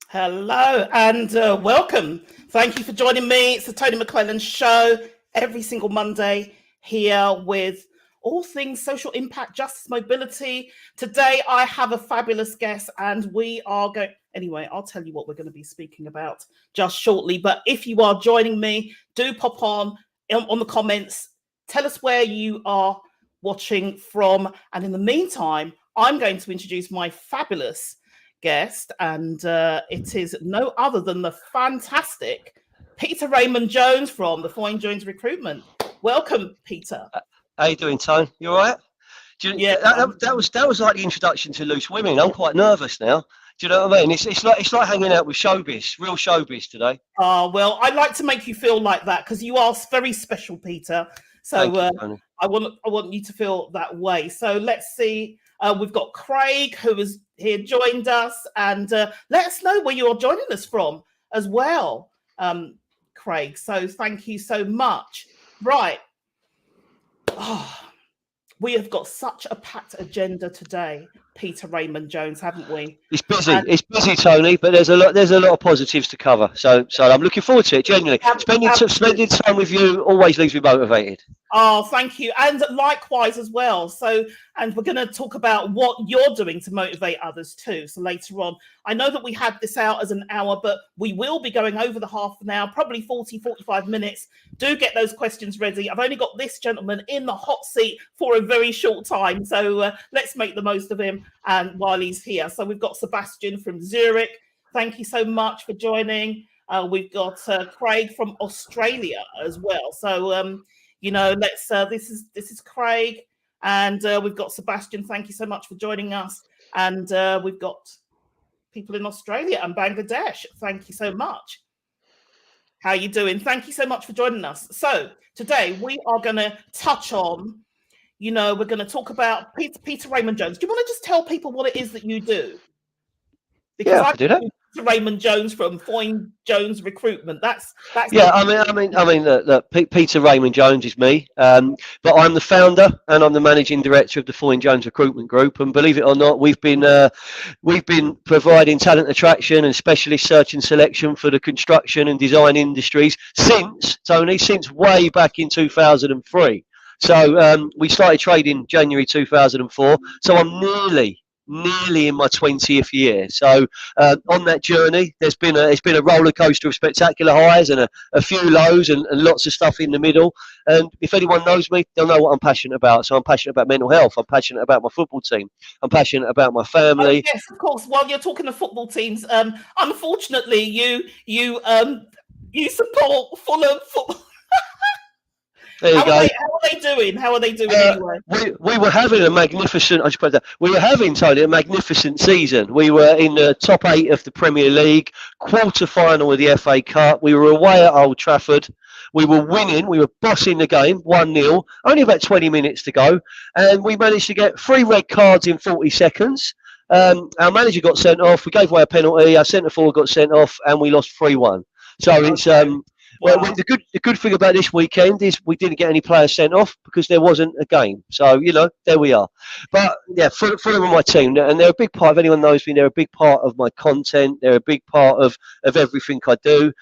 Hello and welcome. Thank you for joining me. It's the Tony McClelland Show every single Monday here with all things social impact, justice, mobility. Today I have a fabulous guest and we are going... Anyway, I'll tell you what we're going to be speaking about just shortly. But if you are joining me, do pop on the comments. Tell us where you are watching from. And in the meantime, I'm going to introduce my fabulous guest, and it is no other than the fantastic Peter Raymond Jones from the Foyne Jones Recruitment. Welcome, Peter. How you doing, Tone? You all right? Yeah, that was like the introduction to Loose Women. I'm quite nervous now. Do you know what I mean? It's like hanging out with showbiz, real showbiz today. Well, I'd like to make you feel like that because you are very special, Peter. So I want you to feel that way. So let's see. We've got Craig, who has here joined us, and let us know where you're joining us from as well, Craig. So thank you so much. Right. Oh, we have got such a packed agenda today, Peter Raymond Jones, haven't we? It's busy. It's busy, Tony, but there's a lot of positives to cover. So I'm looking forward to it. Genuinely, spending time with you always leaves me motivated. Oh, thank you. And likewise as well. So, and we're going to talk about what you're doing to motivate others too. So later on, I know that we had this out as an hour, but we will be going over the half an hour, probably 45 minutes. Do get those questions ready. I've only got this gentleman in the hot seat for a very short time. So let's make the most of him and while he's here. So we've got Sebastian from Zurich. Thank you so much for joining. We've got Craig from Australia as well. So, you know, let's. This is Craig, and we've got Sebastian. Thank you so much for joining us, and we've got people in Australia and Bangladesh. Thank you so much. How are you doing? Thank you so much for joining us. So today we are going to touch on, you know, we're going to talk about Peter Raymond Jones. Do you want to just tell people what it is that you do? Because I do that. Raymond Jones from Foyne Jones Recruitment. That's yeah. I mean, look, Peter Raymond Jones is me, but I'm the founder and I'm the managing director of the Foyne Jones Recruitment Group. And believe it or not, we've been providing talent attraction and specialist search and selection for the construction and design industries since way back in 2003. So we started trading January 2004. So I'm nearly in my 20th year. So on that journey, it's been a roller coaster of spectacular highs and a few lows and lots of stuff in the middle. And if anyone knows me, they'll know what I'm passionate about. So I'm passionate about mental health. I'm passionate about my football team. I'm passionate about my family. Oh, yes, of course. While you're talking to football teams, unfortunately, you support Fulham football. There you go. How are they doing anyway? We were having a magnificent, we were having, Tony, a magnificent season. We were in the top 8 of the Premier League, quarter-final of the FA Cup. We were away at Old Trafford. We were winning. We were bossing the game, 1-0, only about 20 minutes to go. And we managed to get 3 red cards in 40 seconds. Our manager got sent off. We gave away a penalty. Our centre-forward got sent off, and we lost 3-1. So it's... Well, the good thing about this weekend is we didn't get any players sent off because there wasn't a game. So, you know, there we are. But, yeah, Fulham are my team. And they're a big part, if anyone knows me, they're a big part of my content. They're a big part of everything I do.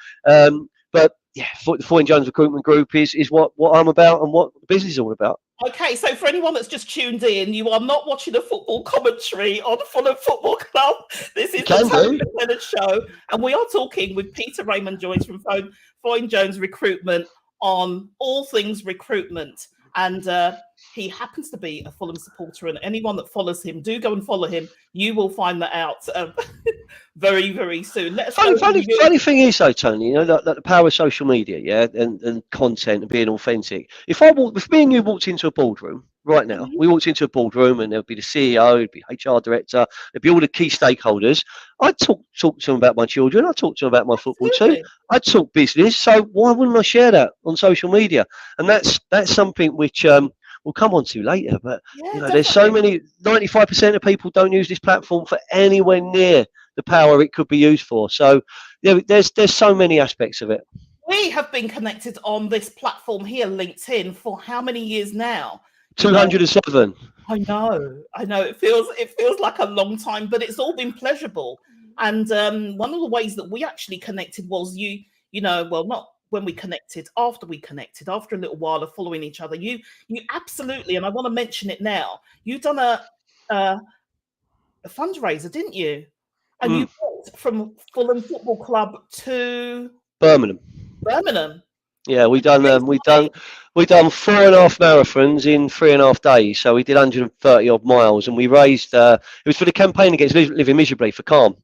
But yeah, the Foyne Jones Recruitment Group is what I'm about and what the business is all about. Okay, so for anyone that's just tuned in, you are not watching a football commentary on Fulham Football Club. This is the Tony Lieutenant Show, and we are talking with Peter Raymond Jones from Foyne Jones Recruitment on all things recruitment. And he happens to be a Fulham supporter, and anyone that follows him, do go and follow him. You will find that out very, very soon. Funny thing is, though, Tony, you know, that the power of social media, yeah, and content and being authentic. If me and you walked into a boardroom right now, we walked into a boardroom and there'd be the CEO, there'd be HR director, there'd be all the key stakeholders. I'd talk to them about my children. I'd talk to them about my football team. I'd talk business. So why wouldn't I share that on social media? And that's something which we'll come on to later. But you know, there's so many. 95% of people don't use this platform for anywhere near the power it could be used for. So yeah, there's so many aspects of it. We have been connected on this platform here, LinkedIn, for how many years now? 207. I know. It feels like a long time, but it's all been pleasurable. And one of the ways that we actually connected was not when we connected, after a little while of following each other. You absolutely, and I want to mention it now. You've done a fundraiser, didn't you? And you went from Fulham Football Club to Birmingham. Yeah, we done 4.5 marathons in 3.5 days. So we did 130 odd miles, and we raised. It was for the campaign against living miserably for Calm.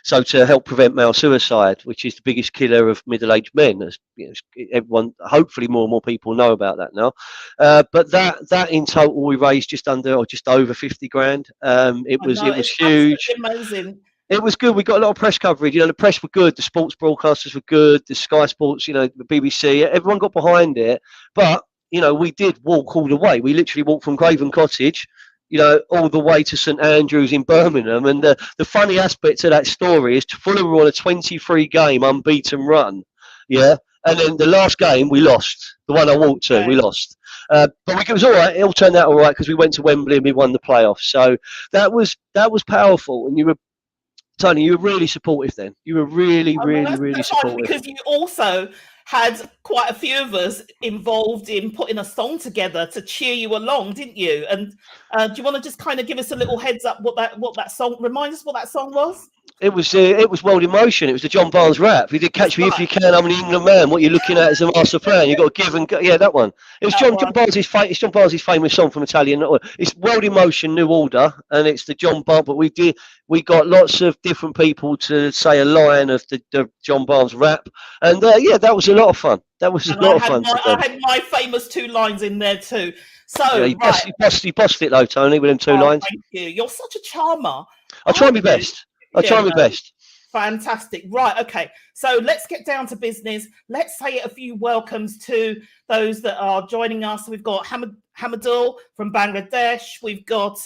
So to help prevent male suicide, which is the biggest killer of middle-aged men. As you know, everyone, hopefully, more and more people know about that now. But that in total, we raised just over 50 grand. It was huge. Amazing. It was good. We got a lot of press coverage. You know, the press were good. The sports broadcasters were good. The Sky Sports, you know, the BBC, everyone got behind it. But, you know, we did walk all the way. We literally walked from Craven Cottage, you know, all the way to St Andrews in Birmingham. And the funny aspect of that story is Fulham were on a 23-game unbeaten run. Yeah. And then the last game, we lost. The one I walked to, we lost. But it was all right. It all turned out all right because we went to Wembley and we won the playoffs. So that was powerful. And Tony, you were really supportive then. You were really supportive. Because you also had quite a few of us involved in putting a song together to cheer you along, didn't you? And do you want to just kind of give us a little heads up what that song, remind us what that song was? It was World in Motion. It was the John Barnes rap. You did Catch Me If You Can. I'm an England man. What you're looking at is a master plan. You got to give and go. Yeah, that one. It was John Barnes' famous song from Italian. It's World in Motion, New Order, and it's the John Barnes. But we got lots of different people to say a line of the John Barnes rap, and that was a lot of fun. That was a lot of fun. I had my famous 2 lines in there too. So you bossed it though, Tony, with them 2 lines. Thank you. You're such a charmer. I try my best. I try my best. Fantastic. Right. Okay. So let's get down to business. Let's say a few welcomes to those that are joining us. We've got Hamadul from Bangladesh. We've got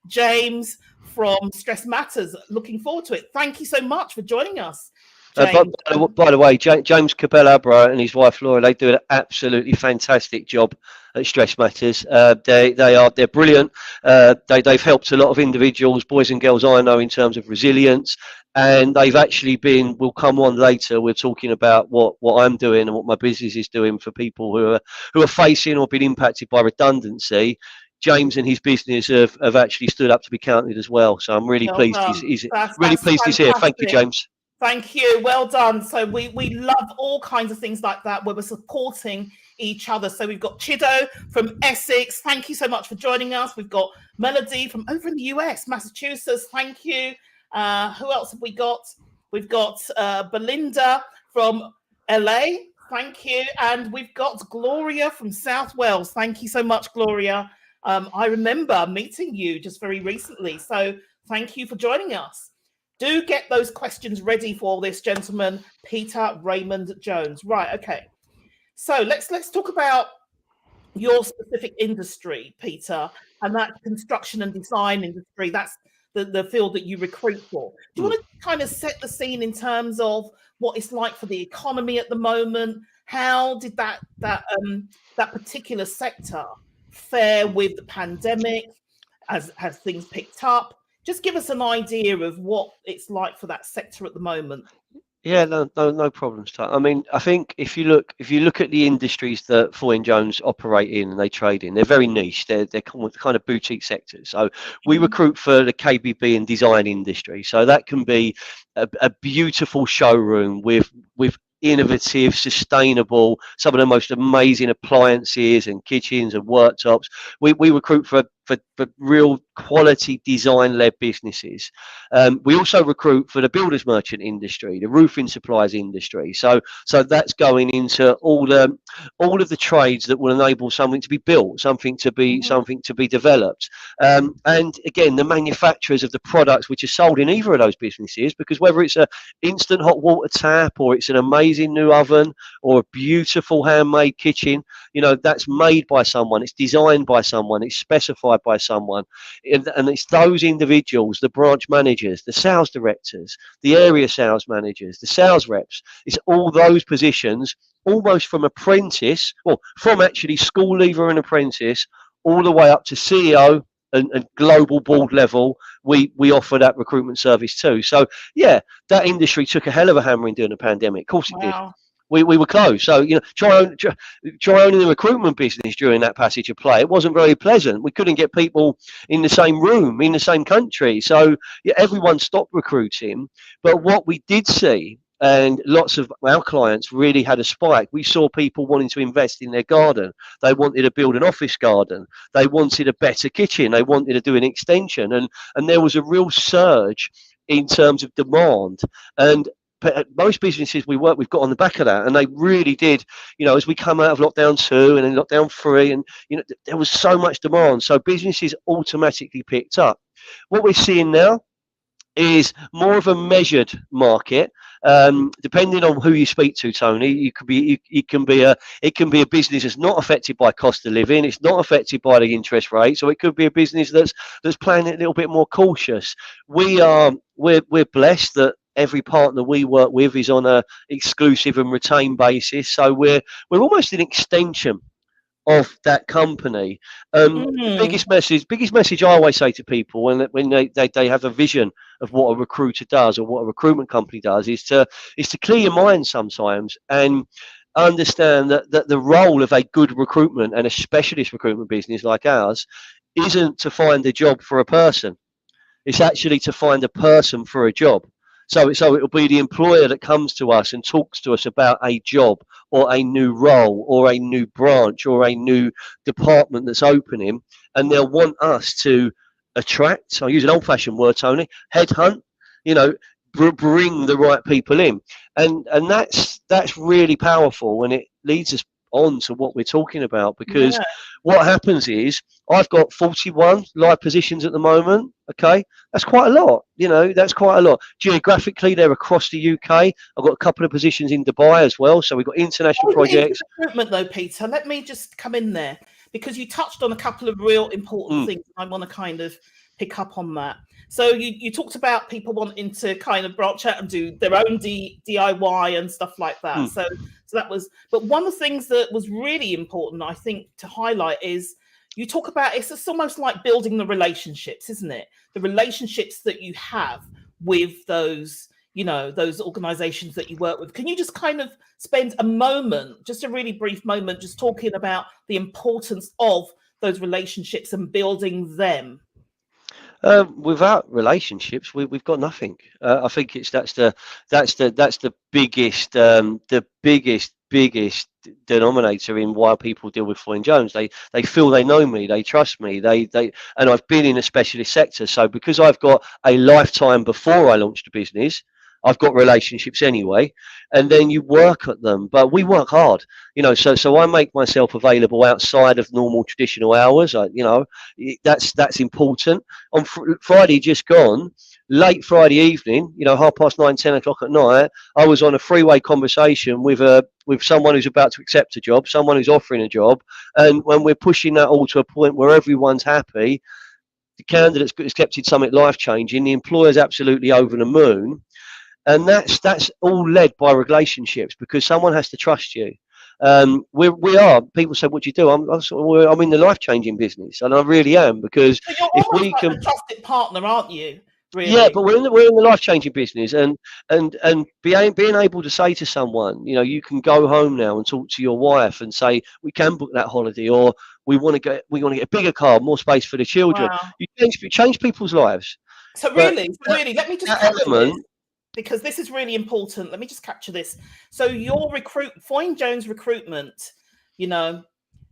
James from Stress Matters. Looking forward to it. Thank you so much for joining us. By the way, James Cabell-Abra and his wife Laura, they do an absolutely fantastic job at Stress Matters. They're brilliant. They've helped a lot of individuals, boys and girls I know, in terms of resilience. And they've actually been. We'll come on later. We're talking about what I'm doing and what my business is doing for people who are facing or been impacted by redundancy. James and his business have actually stood up to be counted as well. So I'm really pleased. He's really pleased he's here. Thank you, James. Thank you. Well done. So we love all kinds of things like that where we're supporting each other. So we've got Chido from Essex. Thank you so much for joining us. We've got Melody from over in the US, Massachusetts. Thank you. Who else have we got? We've got Belinda from LA. Thank you. And we've got Gloria from South Wales. Thank you so much, Gloria. I remember meeting you just very recently. So thank you for joining us. Do get those questions ready for this gentleman, Peter Raymond Jones. Right, okay. So let's talk about your specific industry, Peter, and that construction and design industry. That's the field that you recruit for. Do you want to kind of set the scene in terms of what it's like for the economy at the moment? How did that particular sector fare with the pandemic? Has things picked up? Just give us an idea of what it's like for that sector at the moment. Yeah, no problems. I mean, I think if you look at the industries that Foy Jones operate in and they trade in, they're very niche. They're kind of boutique sectors. So we Mhm. recruit for the KBB and design industry. So that can be a beautiful showroom with innovative, sustainable, some of the most amazing appliances and kitchens and worktops. We recruit for real quality design led businesses. We also recruit for the builders merchant industry, the roofing supplies industry. So that's going into all of the trades that will enable something to be built, Mhm. something to be developed. And again, the manufacturers of the products which are sold in either of those businesses, because whether it's a instant hot water tap or it's an amazing new oven or a beautiful handmade kitchen, that's made by someone, it's designed by someone, it's specified by someone, and it's those individuals, the branch managers, the sales directors, the area sales managers, the sales reps. It's all those positions, almost from apprentice, or from actually school leaver and apprentice, all the way up to CEO and global board level. We offer that recruitment service too. So yeah, that industry took a hell of a hammering during the pandemic. Of course it did. Wow. We were closed. So, try owning the recruitment business during that passage of play. It wasn't very pleasant. We couldn't get people in the same room, in the same country. So, yeah, everyone stopped recruiting. But what we did see, and lots of our clients really had a spike. We saw people wanting to invest in their garden. They wanted to build an office garden. They wanted a better kitchen. They wanted to do an extension. And there was a real surge in terms of demand. And most businesses we work with got on the back of that, and they really did. As we come out of lockdown 2 and then lockdown 3, and there was so much demand, so businesses automatically picked up. What we're seeing now is more of a measured market. Depending on who you speak to, Tony, it can be a business that's not affected by cost of living. It's not affected by the interest rate, so it could be a business that's playing it a little bit more cautious. We're blessed that every partner we work with is on a exclusive and retained basis, so we're almost an extension of that company. The Mm. biggest message I always say to people when they have a vision of what a recruiter does or what a recruitment company does is to clear your mind sometimes and understand that the role of a good recruitment and a specialist recruitment business like ours isn't to find a job for a person. It's actually to find a person for a job. So it'll be the employer that comes to us and talks to us about a job or a new role or a new branch or a new department that's opening, and they'll want us to attract. I'll use an old-fashioned word, Tony. Headhunt. You know, bring the right people in, and that's really powerful, and it leads us on to what we're talking about, because Yeah. what happens is I've got 41 live positions at the moment. Okay, that's quite a lot. That's quite a lot. Geographically, they're across the UK. I've got a couple of positions in Dubai as well. So we've got international Before we get into projects. recruitment, though, Peter, let me just come in there because you touched on a couple of real important Mm, things. I want to kind of pick up on that. So you talked about people wanting to kind of branch out and do their own DIY and stuff like that. mm, So that was, but one of the things that was really important, I think, to highlight is you talk about it's just almost like building the relationships, isn't it? The relationships that you have with those organizations that you work with. Can you just kind of spend a moment, just a really brief moment, just talking about the importance of those relationships and building them? Without relationships, we've got nothing. I think that's the biggest denominator in why people deal with Floyd Jones. They feel they know me, they trust me, and I've been in a specialist sector. So because I've got a lifetime before I launched a business, I've got relationships anyway, and then you work at them. But we work hard, So I make myself available outside of normal traditional hours. That's important. On Friday just gone, late Friday evening, 9:30, 10 o'clock at night, I was on a three-way conversation with someone who's about to accept a job, someone who's offering a job, and when we're pushing that all to a point where everyone's happy, the candidate's accepted something life-changing, the employer's absolutely over the moon, and that's all led by relationships, because someone has to trust you. We are. People say, "What do you do?" I'm in the life changing business, and I really am, because So you're if almost we like can, the trusted partner, aren't you? Yeah, really. but we're in the life changing business, and being able to say to someone, you can go home now and talk to your wife and say we can book that holiday, or we want to get a bigger car, more space for the children. Wow. You change people's lives, but So really, let me just that capture this element. because this is really important. Let me just capture this. So your Foyne Jones recruitment, you know,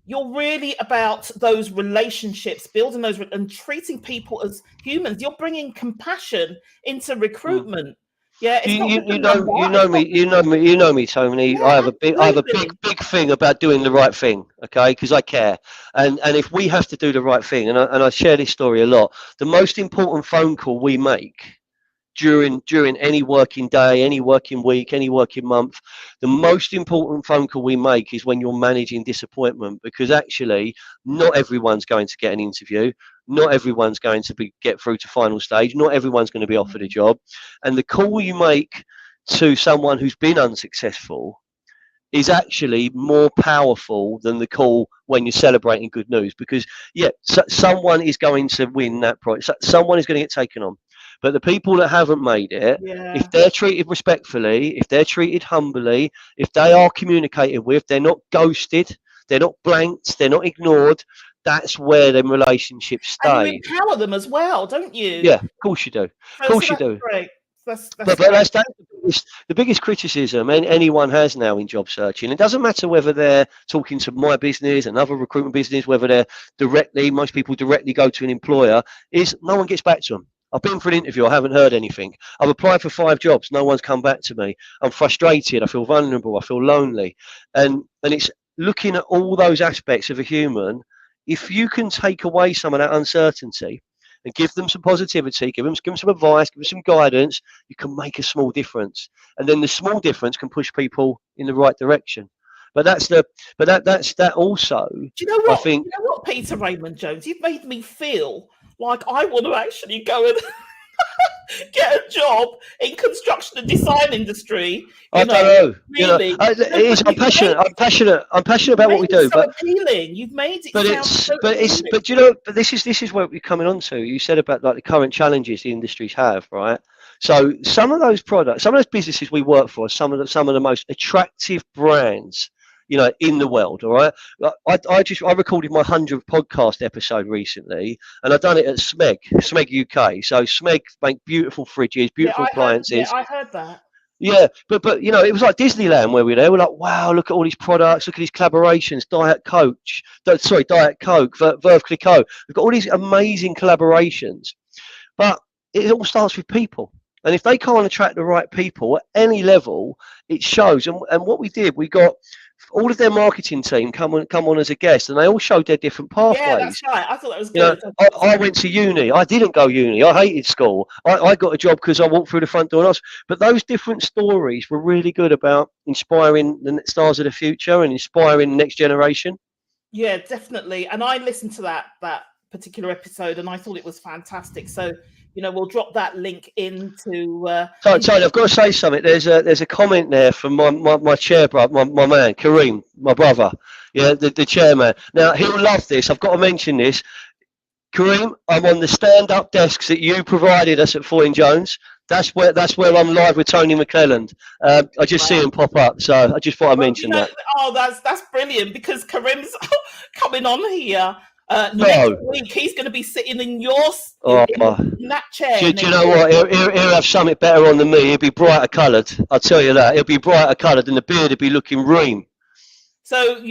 you're really about those relationships, building those and treating people as humans. You're bringing compassion into mm, recruitment. Yeah, You, it's not you just you a know number. you It's know me not. you know me you know me Tony. I Yeah, have a absolutely. big thing about doing the right thing. Okay, because I care, and if we have to do the right thing, and I share this story a lot, the most important phone call we make during any working day, any working week, any working month, the most important phone call we make is when you're managing disappointment, because actually not everyone's going to get an interview, not everyone's going to get through to final stage, not everyone's going to be offered a Mhm. job, and the call you make to someone who's been unsuccessful is actually more powerful than the call when you're celebrating good news, because yeah, someone is going to win that prize, someone is going to get taken on, but the people that haven't made it, if Yeah. they're treated respectfully, if they're treated humbly, if they are communicated with, they're not ghosted, they're not blanked, they're not ignored, that's where them relationships And you stay. empower them as well, don't you? Yeah, of course you do, of So course you that's do. great. That's But great. that's the biggest criticism anyone has now in job searching. It doesn't matter whether they're talking to my business, another recruitment business, whether they're most people directly go to an employer, is no one gets back to them. I've been for an interview, I haven't heard anything. I've applied for 5 jobs, no one's come back to me. I'm frustrated, I feel vulnerable, I feel lonely. And it's looking at all those aspects of a human. If you can take away some of that uncertainty and give them some positivity, give them some advice, give them some guidance, you can make a small difference, and then the small difference can push people in the right direction. But that's the but that's that also. Do you know I what? think You know what, Peter Raymond Jones? You've made me feel like I want to actually go and get a job in construction and design industry. I You don't know, know. really. It No, but is. I'm passionate. I'm passionate about what made we it do. so But appealing. You've made it but sound it's so but it's appealing. but you know but this is what we're coming on to. You said about like the current challenges the industries have, right? So some of those products, some of those businesses we work for, are some of the most attractive brands, in the world. All right, I recorded my 100th podcast episode recently, and I done it at Smeg UK. So Smeg make beautiful fridges, Yeah, beautiful appliances. I heard that. Yeah, but it was like Disneyland where we were there. We're like, wow, look at all these products, look at these collaborations. Diet Coke, Verve Clicquot. We've got all these amazing collaborations, but it all starts with people. And if they can't attract the right people at any level, it shows. And what we did, we got all of their marketing team come on as a guest, and they all showed their different Yeah, that's pathways. right. I thought that was You know, good. I thought I, that was I good. went to uni. I didn't go uni. I hated school. I got a job because I walked through the front door. But those different stories were really good about inspiring the stars of the future and inspiring the next generation. Yeah, definitely. And I listened to that particular episode, and I thought it was fantastic. So, we'll drop that link So, into. Tony, I've got to say something. There's a comment there from my chair brother, my man Kareem, my brother. Yeah, the chairman. Now he'll love this. I've got to mention this. Kareem, I'm on the stand-up desks that you provided us at Foyne Jones. That's where I'm live with Tony McClelland. I just see him pop up, so I just thought I'd Well, mention that. that's brilliant because Karim's coming on here next No, week. He's going to be sitting in yours oh, in that chair do you next know week. what? He'll have something better on than me. He'll be brighter coloured. I'll tell you that. He'll be brighter coloured, and the beard will be looking ream. So,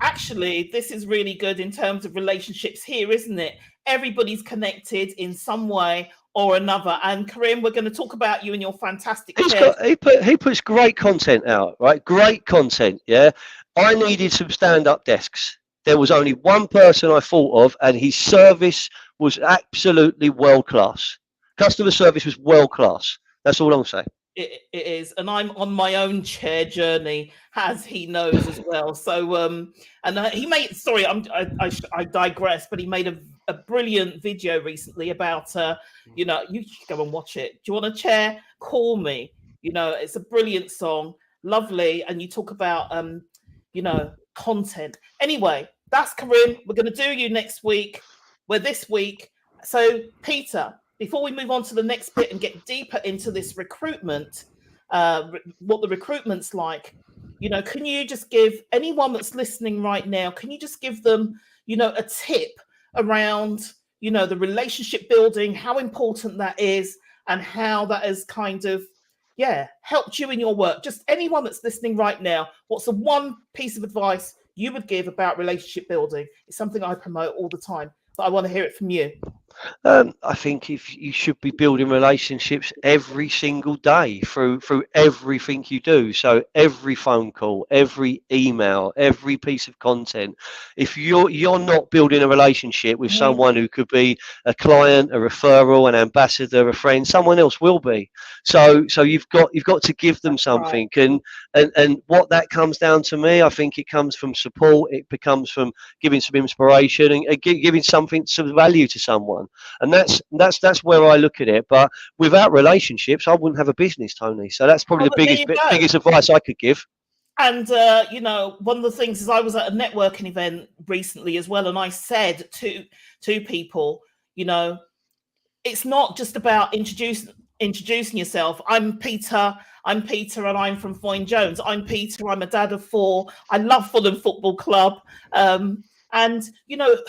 actually, this is really good in terms of relationships here, isn't it? Everybody's connected in some way or another. And Karim, we're going to talk about you and your fantastic He's chairs. got he puts great content out, right? Great content, yeah. I needed some stand-up desks. There was only one person I thought of, and his service was absolutely world class. Customer service was world class. That's all I'm saying. It is, and I'm on my own chair journey, as he knows as well. So, and he made. Sorry, I digress, but he made a brilliant video recently about. You should go and watch it. Do you want a chair? Call me. It's a brilliant song, lovely, and you talk about content. Anyway, that's Corinne. We're going to do you next week. We're this week. So, Peter. before we move on to the next bit and get deeper into this recruitment, what the recruitment's like, can you just give anyone that's listening right now, can you just give them, a tip around, the relationship building, how important that is, and how that has kind of, helped you in your work? Just anyone that's listening right now, what's the one piece of advice you would give about relationship building? It's something I promote all the time, but I want to hear it from you. I think if you should be building relationships every single day through everything you do. So every phone call, every email, every piece of content. If you're not building a relationship with Mhm. someone who could be a client, a referral, an ambassador, a friend, someone else will be. So you've got to give them That's right. something, and what that comes down to me, I think it comes from support. It becomes from giving some inspiration and giving something, some value to someone. And that's where I look at it. But without relationships, I wouldn't have a business, Tony. So that's probably Oh, the but there biggest you go. biggest advice I could give. And one of the things is I was at a networking event recently as well, and I said to people, you know, it's not just about introducing yourself. I'm Peter. I'm Peter, and I'm from Foyne Jones. I'm Peter. I'm a dad of four. I love Fulham Football Club. And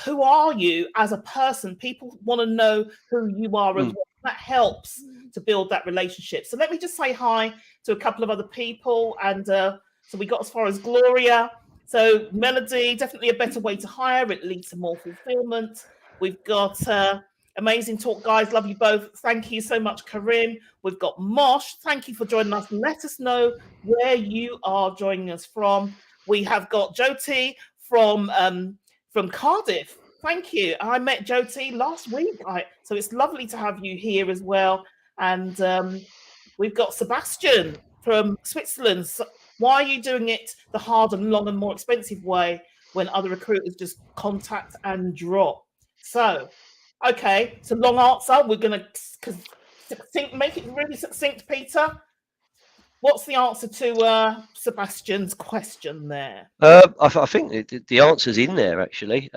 who are you as a person? People want to know who you are as Mm. well. That helps to build that relationship. So let me just say hi to a couple of other people, and so we got as far as Gloria. So Melody, definitely a better way to hire. It leads to more fulfillment. We've got amazing talk, guys. Love you both. Thank you so much, Karim. We've got Mosh. Thank you for joining us. Let us know where you are joining us from. We have got Jyoti from Cardiff. Thank you. I met Jyoti last week. So it's lovely to have you here as well. And we've got Sebastian from Switzerland. So why are you doing it the hard and long and more expensive way when other recruiters just contact and drop? So, okay, it's a long answer. We're going to make it really succinct, Peter. What's the answer to Sebastian's question there? I think the answer's in there actually.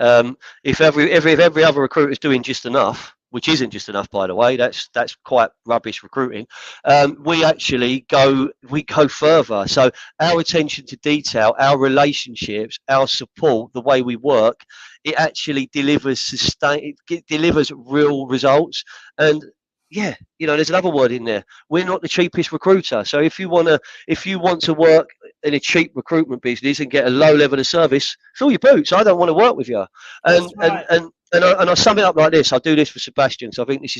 If every other recruiter is doing just enough, which isn't just enough, by the way, that's quite rubbish recruiting. We go further. So our attention to detail, our relationships, our support, the way we work, it actually it delivers real results. And yeah, there's another word in there. We're not the cheapest recruiter. So if you want to work in a cheap recruitment business and get a low level of service, fill your boots. I don't want to work with you. That's And and right. and and I sum it up like this. I do this for Sebastian. So I think this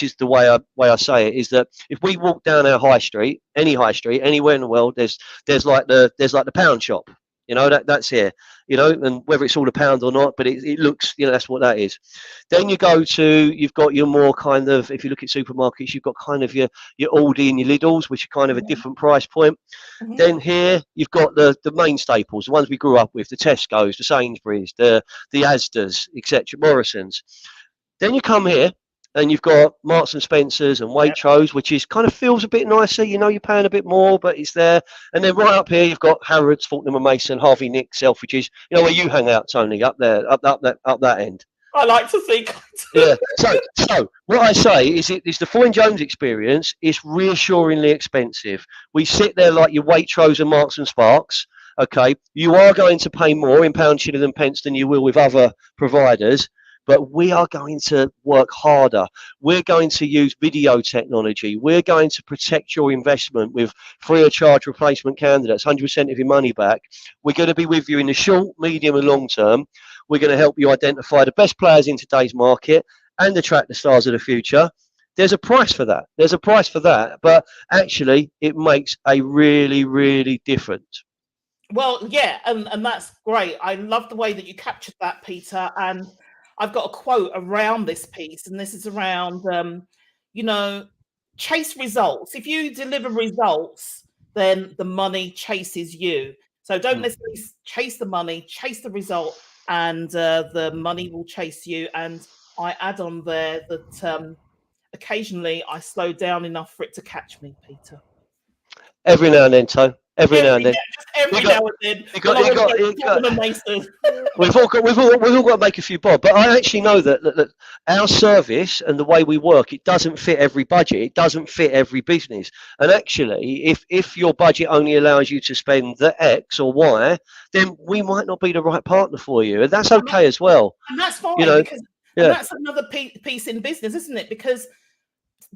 is the way I say it, is that if we walk down our high street, any high street, anywhere in the world, there's like the pound shop. That's here. And whether it's all a pound or not, but it looks, that's what that is. Then you've got your more kind of, if you look at supermarkets, you've got kind of your Aldi and your Lidls, which are kind of a Mhm, different price point. mhm. Then here you've got the main staples, the ones we grew up with, the Tesco's, the Sainsbury's, the Asda's, etc., Morrison's. Then you come here and you've got Marks and Spencers and Yep. Waitrose, which is kind of feels a bit nicer. You're paying a bit more, but it's there. And then right up here you've got Harrods, Fortnum and Mason, Harvey Nick, Selfridges. Where you hang out, Tony, up there, up that end. I like to think. Yeah. So what I say is the Foyne Jones experience is reassuringly expensive. We sit there like your Waitrose and Marks and Sparks. Okay, you are going to pay more in pound, shilling, and pence than you will with other providers, but we are going to work harder. We're going to use video technology. We're going to protect your investment with free of charge replacement candidates, 100% of your money back. We're going to be with you in the short, medium, and long term. We're going to help you identify the best players in today's market and attract the stars of the future. There's a price for that. But actually, it makes a really, really difference. Well, yeah, and that's great. I love the way that you captured that, Peter. And I've got a quote around this piece, and this is around, you know, chase results. If you deliver results, then the money chases you. So don't Mm. necessarily chase the money, chase the result, and the money will chase you. And I add on there that occasionally I slow down enough for it to catch me, Peter. Every now and then, Tone. Every now and then. Just every You got, now and then. you got, you got, you got, Tottenham Mason. we've all got to make a few bob. But I actually know that our service and the way we work, it doesn't fit every budget. It doesn't fit every business. And actually, if your budget only allows you to spend the X or Y, then we might not be the right partner for you, and that's okay as well. And that's fine, You know, because yeah. and that's another piece in business, isn't it? Because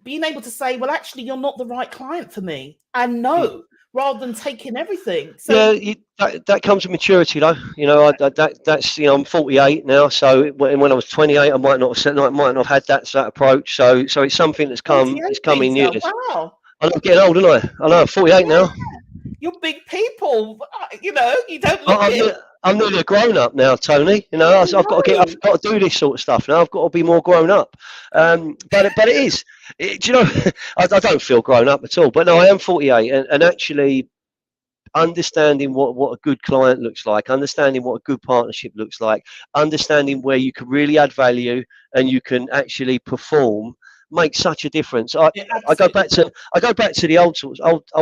being able to say, well, actually, you're not the right client for me, and no, rather than taking everything. So yeah, that comes with maturity, though. You know, that's I'm 48 now, so when I was 28, I might not have had that approach. So it's something that's come. It's come in years. Wow. I'm getting old, aren't I? I know, I'm 48 now. You're big people. You know, you don't look it. I'm nearly a grown up now, Tony. You know, I've got to do this sort of stuff now. I've got to be more grown up. But it is. Do you know? I don't feel grown up at all. But no, I am 48, and actually understanding what a good client looks like, understanding what a good partnership looks like, understanding where you can really add value and you can actually perform makes such a difference. I go back to the old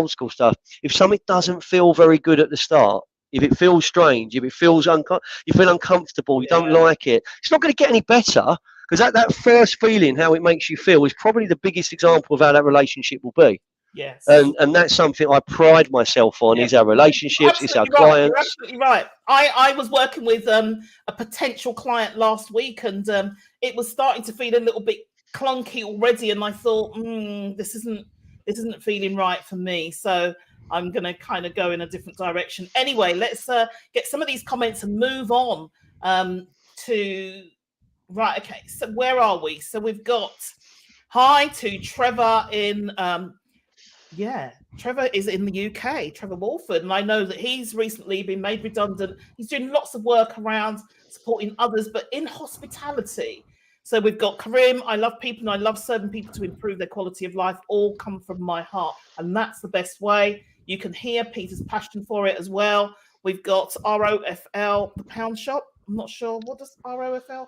school stuff. If something doesn't feel very good at the start, if it feels strange, if it feels you feel uncomfortable, you don't like it, it's not going to get any better, because that first feeling, how it makes you feel, is probably the biggest example of how that relationship will be. Yes. And that's something I pride myself on, is our relationships, it's our clients. You're absolutely right. I was working with a potential client last week, and it was starting to feel a little bit clunky already, and I thought, this isn't feeling right for me. So I'm going to kind of go in a different direction. Anyway, let's get some of these comments and move on to... Right, okay, so where are we? So we've got hi to Trevor in... Trevor is in the UK, Trevor Walford, and I know that he's recently been made redundant. He's doing lots of work around supporting others, but in hospitality. So we've got Karim, I love people and I love serving people to improve their quality of life, all come from my heart. And that's the best way. You can hear Peter's passion for it as well. We've got ROFL, the pound shop. I'm not sure. What does ROFL?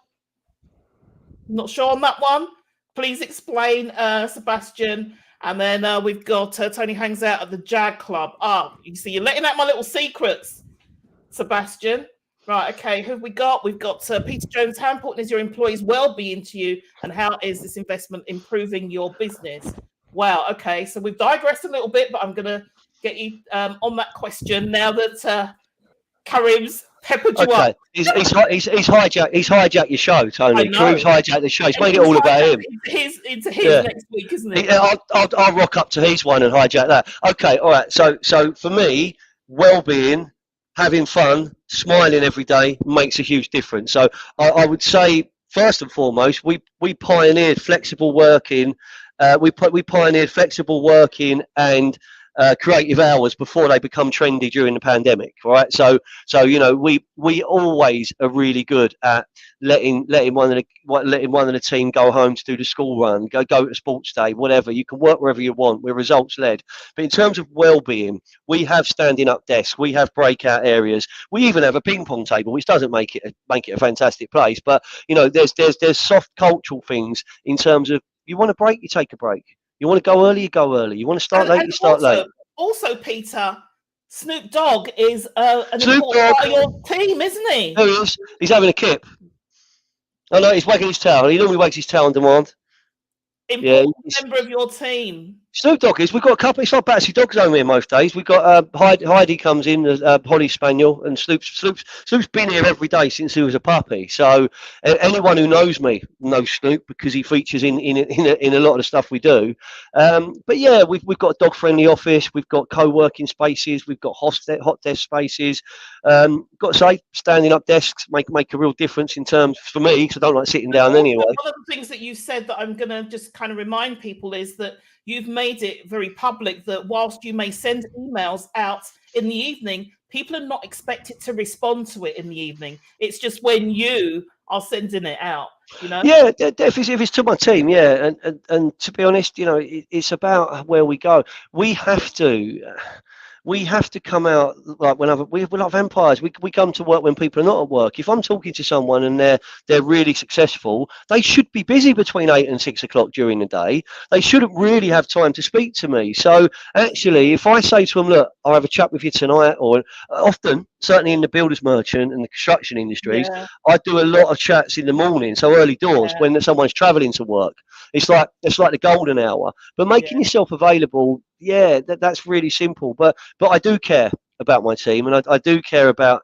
I'm not sure on that one. Please explain, Sebastian. And then we've got Tony hangs out at the Jag Club. You see, you're letting out my little secrets, Sebastian. Right, okay, who have we got? We've got Peter Jones. How important is your employees' well-being to you, and how is this investment improving your business? Wow, okay, so we've digressed a little bit, but I'm going to get you on that question now that Karim's peppered you up. He's hijacked your show, Tony. Karim's hijacked the show. He's made it all about him. Into his next week, isn't it? I'll rock up to his one and hijack that. Okay, all right. So for me, well-being, having fun, smiling every day makes a huge difference. So I would say, first and foremost, we pioneered flexible working. We pioneered flexible working and creative hours before they become trendy during the pandemic, right? So you know, we always are really good at letting one of the team go home to do the school run, go to sports day, whatever. You can work wherever you want. We're results led. But in terms of well-being, we have standing up desks, we have breakout areas, we even have a ping pong table, which doesn't make it a fantastic place. But you know, there's soft cultural things in terms of, you want a break, you take a break. You want to go early, you go early. You want to start late, you start late. Also, Peter, Snoop Dogg is an important part of your team, isn't he? There he is. He's having a kip. Oh no, he's wagging his tail. He normally wags his tail on demand. Important member of your team. Snoop Dogg is. We've got a couple. It's like Batsy Dog's home here most days. We've got Heidi comes in, Holly Spaniel, and Snoop's been here every day since he was a puppy. So anyone who knows me knows Snoop, because he features in a lot of the stuff we do. But yeah, we've got a dog-friendly office. We've got co-working spaces. We've got hot desk spaces. Got to say, standing up desks make a real difference in terms, for me, because I don't like sitting down anyway. One of the things that you said that I'm going to just kind of remind people is that you've made it very public that whilst you may send emails out in the evening, people are not expected to respond to it in the evening. It's just when you are sending it out, you know? Yeah, if it's to my team, yeah. And to be honest, you know, it's about where we go. We have to we have to come out like whenever we're like vampires. We come to work when people are not at work. If I'm talking to someone and they're really successful, they should be busy between 8 and 6 o'clock during the day. They shouldn't really have time to speak to me. So actually, if I say to them, look, I'll have a chat with you tonight, or often, certainly in the builders merchant and the construction industries, Yeah, I do a lot of chats in the morning, so early doors yeah, when someone's travelling to work. It's like the golden hour. But yeah. making yourself available, yeah, that's really simple. But I do care about my team, and I do care about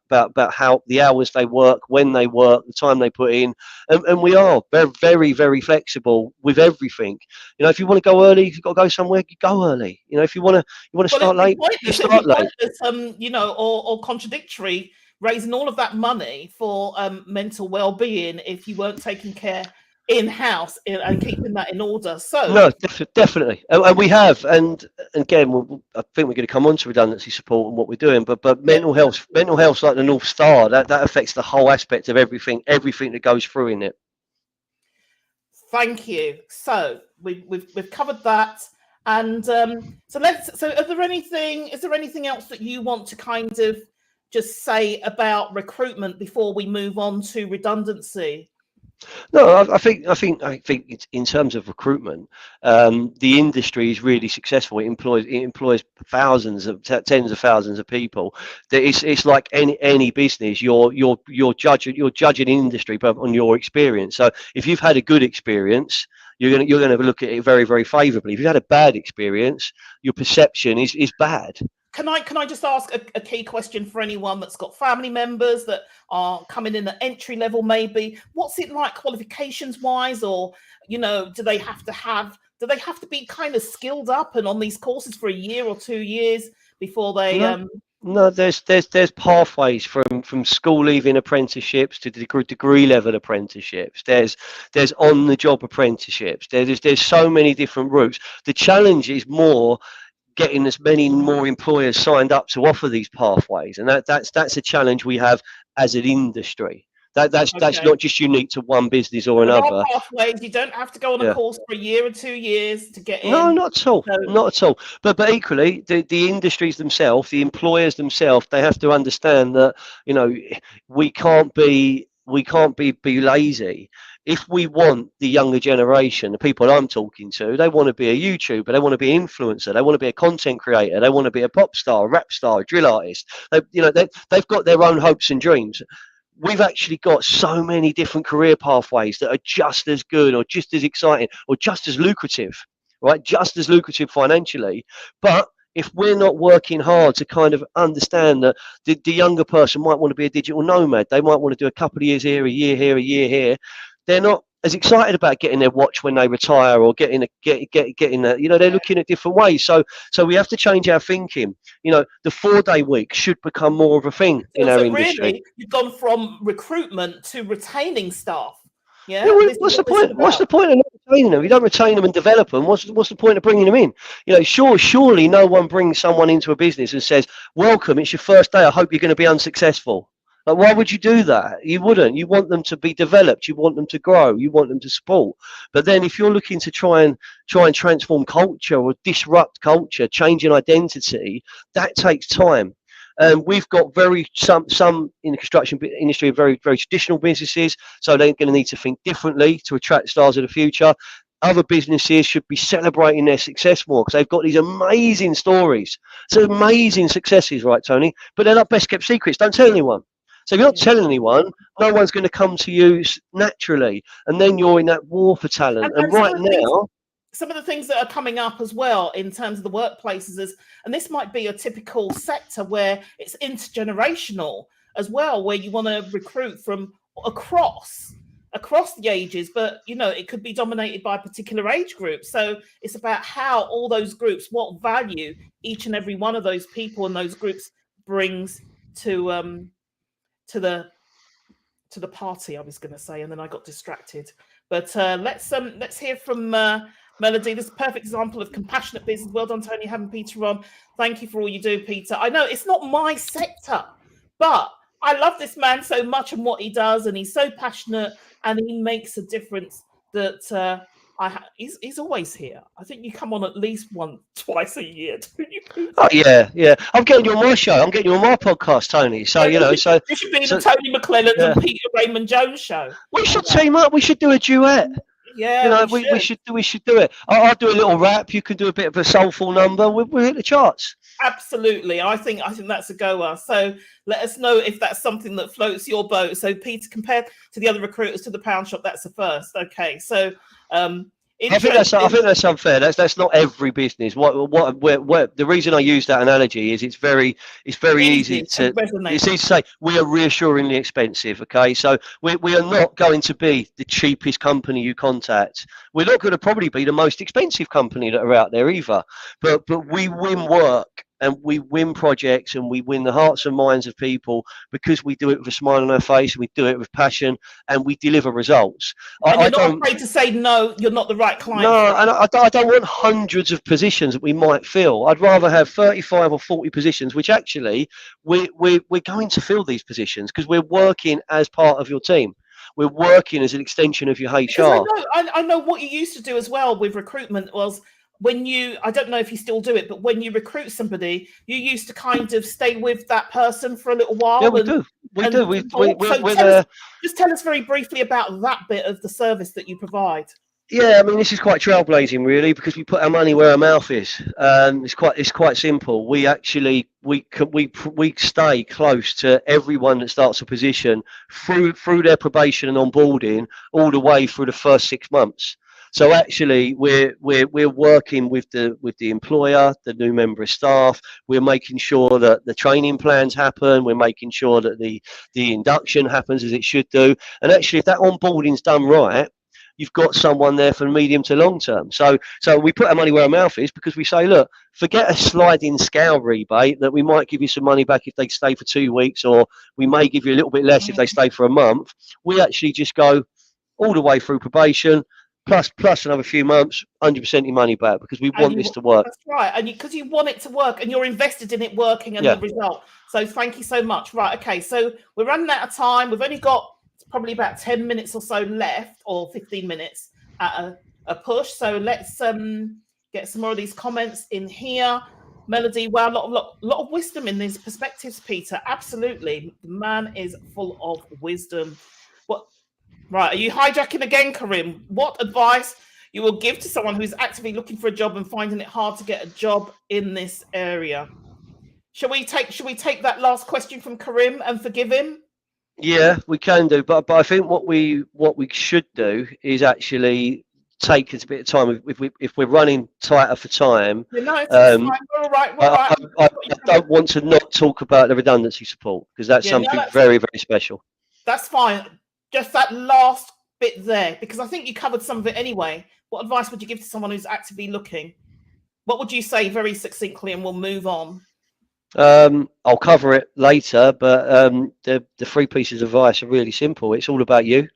how the hours they work, when they work, the time they put in, and we are very, very, very flexible with everything. You know, if you want to go early, if you've got to go somewhere, you go early. You know, if you want to Well, start late, you it'd be start late. pointless, or contradictory, raising all of that money for mental well-being if you weren't taking care in-house and keeping that in order. So, No, definitely, and we have, and again, I think we're going to come on to redundancy support and what we're doing, but yeah, mental health, like the North Star, that affects the whole aspect of everything that goes through in it. thank you. So we've covered that, and so is there anything else that you want to kind of just say about recruitment before we move on to redundancy? No, I think it's, in terms of recruitment, the industry is really successful. It employs thousands of tens of thousands of people. It's like any business. You're judging industry but on your experience. So if you've had a good experience, you're gonna look at it very, very favourably. If you've had a bad experience, your perception is bad. Can I just ask a key question for anyone that's got family members that are coming in at entry level? Maybe what's it like qualifications wise, or do they have to be kind of skilled up and on these courses for a year or 2 years before they No, no. There's pathways from school leaving apprenticeships to degree level apprenticeships. There's on the job apprenticeships. There's so many different routes. The challenge is more getting as many more employers signed up to offer these pathways, and that's a challenge we have as an industry. That's Okay. not just unique to one business or There are another. pathways. You don't have to go on a Yeah. course for a year or 2 years to get No, in. not at all. So Not at all. But equally, the industries themselves, the employers themselves, they have to understand that you know we can't be lazy. If we want the younger generation, the people I'm talking to, they want to be a YouTuber, they want to be an influencer, they want to be a content creator, they want to be a pop star, a rap star, a drill artist. They've got their own hopes and dreams. We've actually got so many different career pathways that are just as good or just as exciting or just as lucrative, right? Just as lucrative financially. But if we're not working hard to kind of understand that the younger person might want to be a digital nomad, they might want to do a couple of years here, a year here, a year here, they're not as excited about getting their watch when they retire or getting a, they're looking at different ways. So we have to change our thinking. The 4-day week should become more of a thing in our so industry. really, you've gone from recruitment to retaining staff. Yeah, Yeah, this is what's the what this is point? What's the about. point of not retaining them? If you don't retain them and develop them, what's the point of bringing them in? Surely no one brings someone into a business and says, "Welcome, it's your first day. I hope you're going to be unsuccessful." Like, why would you do that? You wouldn't. You want them to be developed. You want them to grow. You want them to support. But then, if you're looking to try and transform culture or disrupt culture, changing identity, that takes time. We've got some in the construction industry, very, very traditional businesses, so they're going to need to think differently to attract stars of the future. Other businesses should be celebrating their success more because they've got these amazing stories, so amazing successes, right, Tony? But they're not best kept secrets. Don't tell anyone. So if you're not Yeah. telling anyone, no one's going to come to you naturally, and then you're in that war for talent. And And right now, some of the things that are coming up as well in terms of the workplaces is, and this might be a typical sector where it's intergenerational as well, where you want to recruit from across the ages, but it could be dominated by a particular age group. So it's about how all those groups, what value each and every one of those people and those groups brings to to the party, I was going to say, and then I got distracted. But let's hear from Melody. This is a perfect example of compassionate business. Well done, Tony, having Peter on. Thank you for all you do, Peter. I know it's not my sector, but I love this man so much and what he does, and he's so passionate, and he makes a difference that He's always here. I think you come on at least once, twice a year, don't you, Peter? Oh yeah. I'm getting you on my show. I'm getting you on my podcast, Tony. So This should be the Tony McClelland and Peter Raymond Jones show. We should team up. We should do a duet. Yeah, we should do it. I'll do a little rap. You can do a bit of a soulful number. We'll hit the charts. Absolutely. I think that's a goer. So let us know if that's something that floats your boat. So Peter, compared to the other recruiters to the pound shop, that's the first. Okay. So I think that's unfair. That's not every business. The reason I use that analogy is it's very easy to say we are reassuringly expensive. Okay, so we are not going to be the cheapest company you contact. We're not going to probably be the most expensive company that are out there either. But we win work and we win projects and we win the hearts and minds of people because we do it with a smile on our face, we do it with passion, and we deliver results. And you're not afraid to say no, you're not the right client. No, and I don't want hundreds of positions that we might fill. I'd rather have 35 or 40 positions, which actually we're going to fill these positions because we're working as part of your team. We're working as an extension of your HR. I know what you used to do as well with recruitment was, when I don't know if you still do it, but when you recruit somebody, you used to kind of stay with that person for a little while. Yeah, we do. Just tell us very briefly about that bit of the service that you provide. Yeah, I mean, this is quite trailblazing, really, because we put our money where our mouth is. It's quite simple. We actually we stay close to everyone that starts a position through their probation and onboarding, all the way through the first 6 months. So actually, we're working with the employer, the new member of staff. We're making sure that the training plans happen. We're making sure that the induction happens as it should do. And actually, if that onboarding's done right, you've got someone there for the medium to long term. So we put our money where our mouth is because we say, look, forget a sliding scale rebate that we might give you some money back if they stay for 2 weeks, or we may give you a little bit less if they stay for a month. We actually just go all the way through probation, plus another few months, 100% your money back, because we want this to work. That's right, and because you want it to work, and you're invested in it working and the result. So thank you so much. Right, okay, so we're running out of time. We've only got probably about 10 minutes or so left, or 15 minutes at a push. So let's get some more of these comments in here. Melody, wow, a lot of wisdom in these perspectives, Peter. Absolutely, the man is full of wisdom. Right, are you hijacking again, Karim? What advice you will give to someone who's actively looking for a job and finding it hard to get a job in this area? Shall we take that last question from Karim and forgive him? Yeah, we can do, but I think what we should do is actually take us a bit of time. If we're running tighter for time, it's fine. We're all right. I don't want to not talk about the redundancy support, because that's something very, very special. That's fine. Just that last bit there, because I think you covered some of it anyway. What advice would you give to someone who's actively looking? What would you say very succinctly, and we'll move on? I'll cover it later, but the 3 pieces of advice are really simple. It's all about you.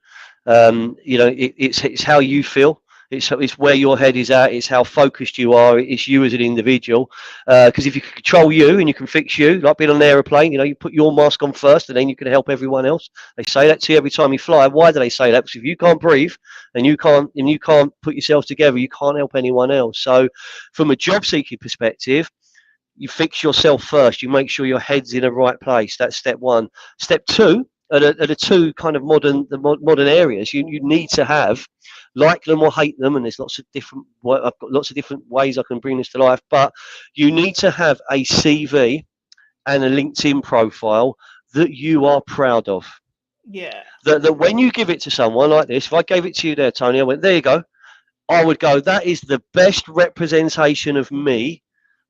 It's how you feel. It's where your head is at. It's how focused you are. It's you as an individual. Because if you can control you and you can fix you, like being on an aeroplane, you put your mask on first, and then you can help everyone else. They say that to you every time you fly. Why do they say that? Because if you can't breathe and you can't put yourself together, you can't help anyone else. So, from a job seeking perspective, you fix yourself first. You make sure your head's in the right place. That's step 1. Step 2, are the 2 kind of modern areas. You need to have, like them or hate them, and there's lots of different. I've got lots of different ways I can bring this to life. But you need to have a CV and a LinkedIn profile that you are proud of. Yeah. That when you give it to someone like this, if I gave it to you there, Tony, I went, there you go. I would go, that is the best representation of me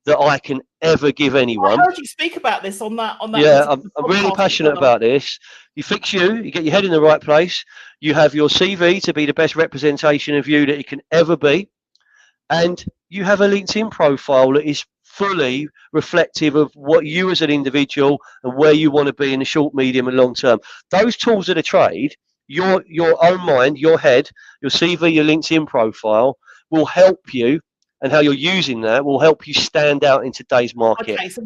that I can ever give anyone. I heard you speak about this on that. Yeah, I'm really passionate about this. You fix you get your head in the right place. You have your CV to be the best representation of you that it can ever be. And you have a LinkedIn profile that is fully reflective of what you as an individual and where you want to be in the short, medium and long term. Those tools of the trade, your own mind, your head, your CV, your LinkedIn profile will help you, and how you're using that will help you stand out in today's market. Okay, so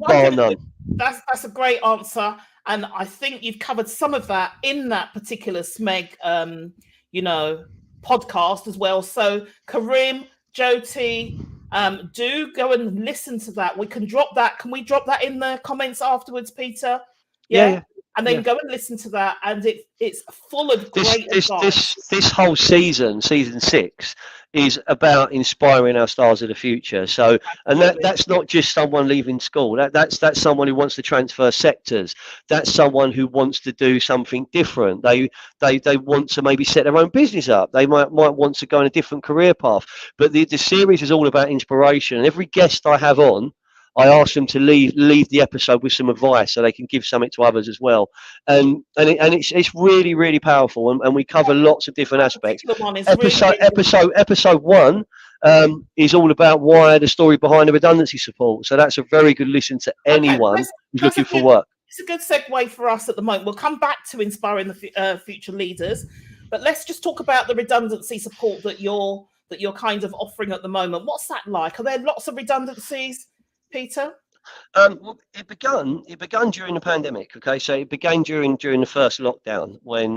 that's a great answer, and I think you've covered some of that in that particular SMEG, podcast as well. So Karim, Jyoti, do go and listen to that. We can drop that. Can we drop that in the comments afterwards, Peter? Yeah. And then go and listen to that, and it's full of great advice. This whole season 6, is about inspiring our stars of the future. So, and that's not just someone leaving school. That's someone who wants to transfer sectors. That's someone who wants to do something different. They want to maybe set their own business up. They might want to go in a different career path. But the series is all about inspiration. And every guest I have on, I ask them to leave the episode with some advice so they can give something to others as well. And it's really, really powerful, and we cover lots of different aspects. Episode 1 is all about why the story behind the redundancy support. So that's a very good listen to anyone who's looking for work. It's a good segue for us at the moment. We'll come back to inspiring the future leaders, but let's just talk about the redundancy support that you're kind of offering at the moment. What's that like? Are there lots of redundancies, Peter? Well, it began during the pandemic. Okay, so it began during the first lockdown when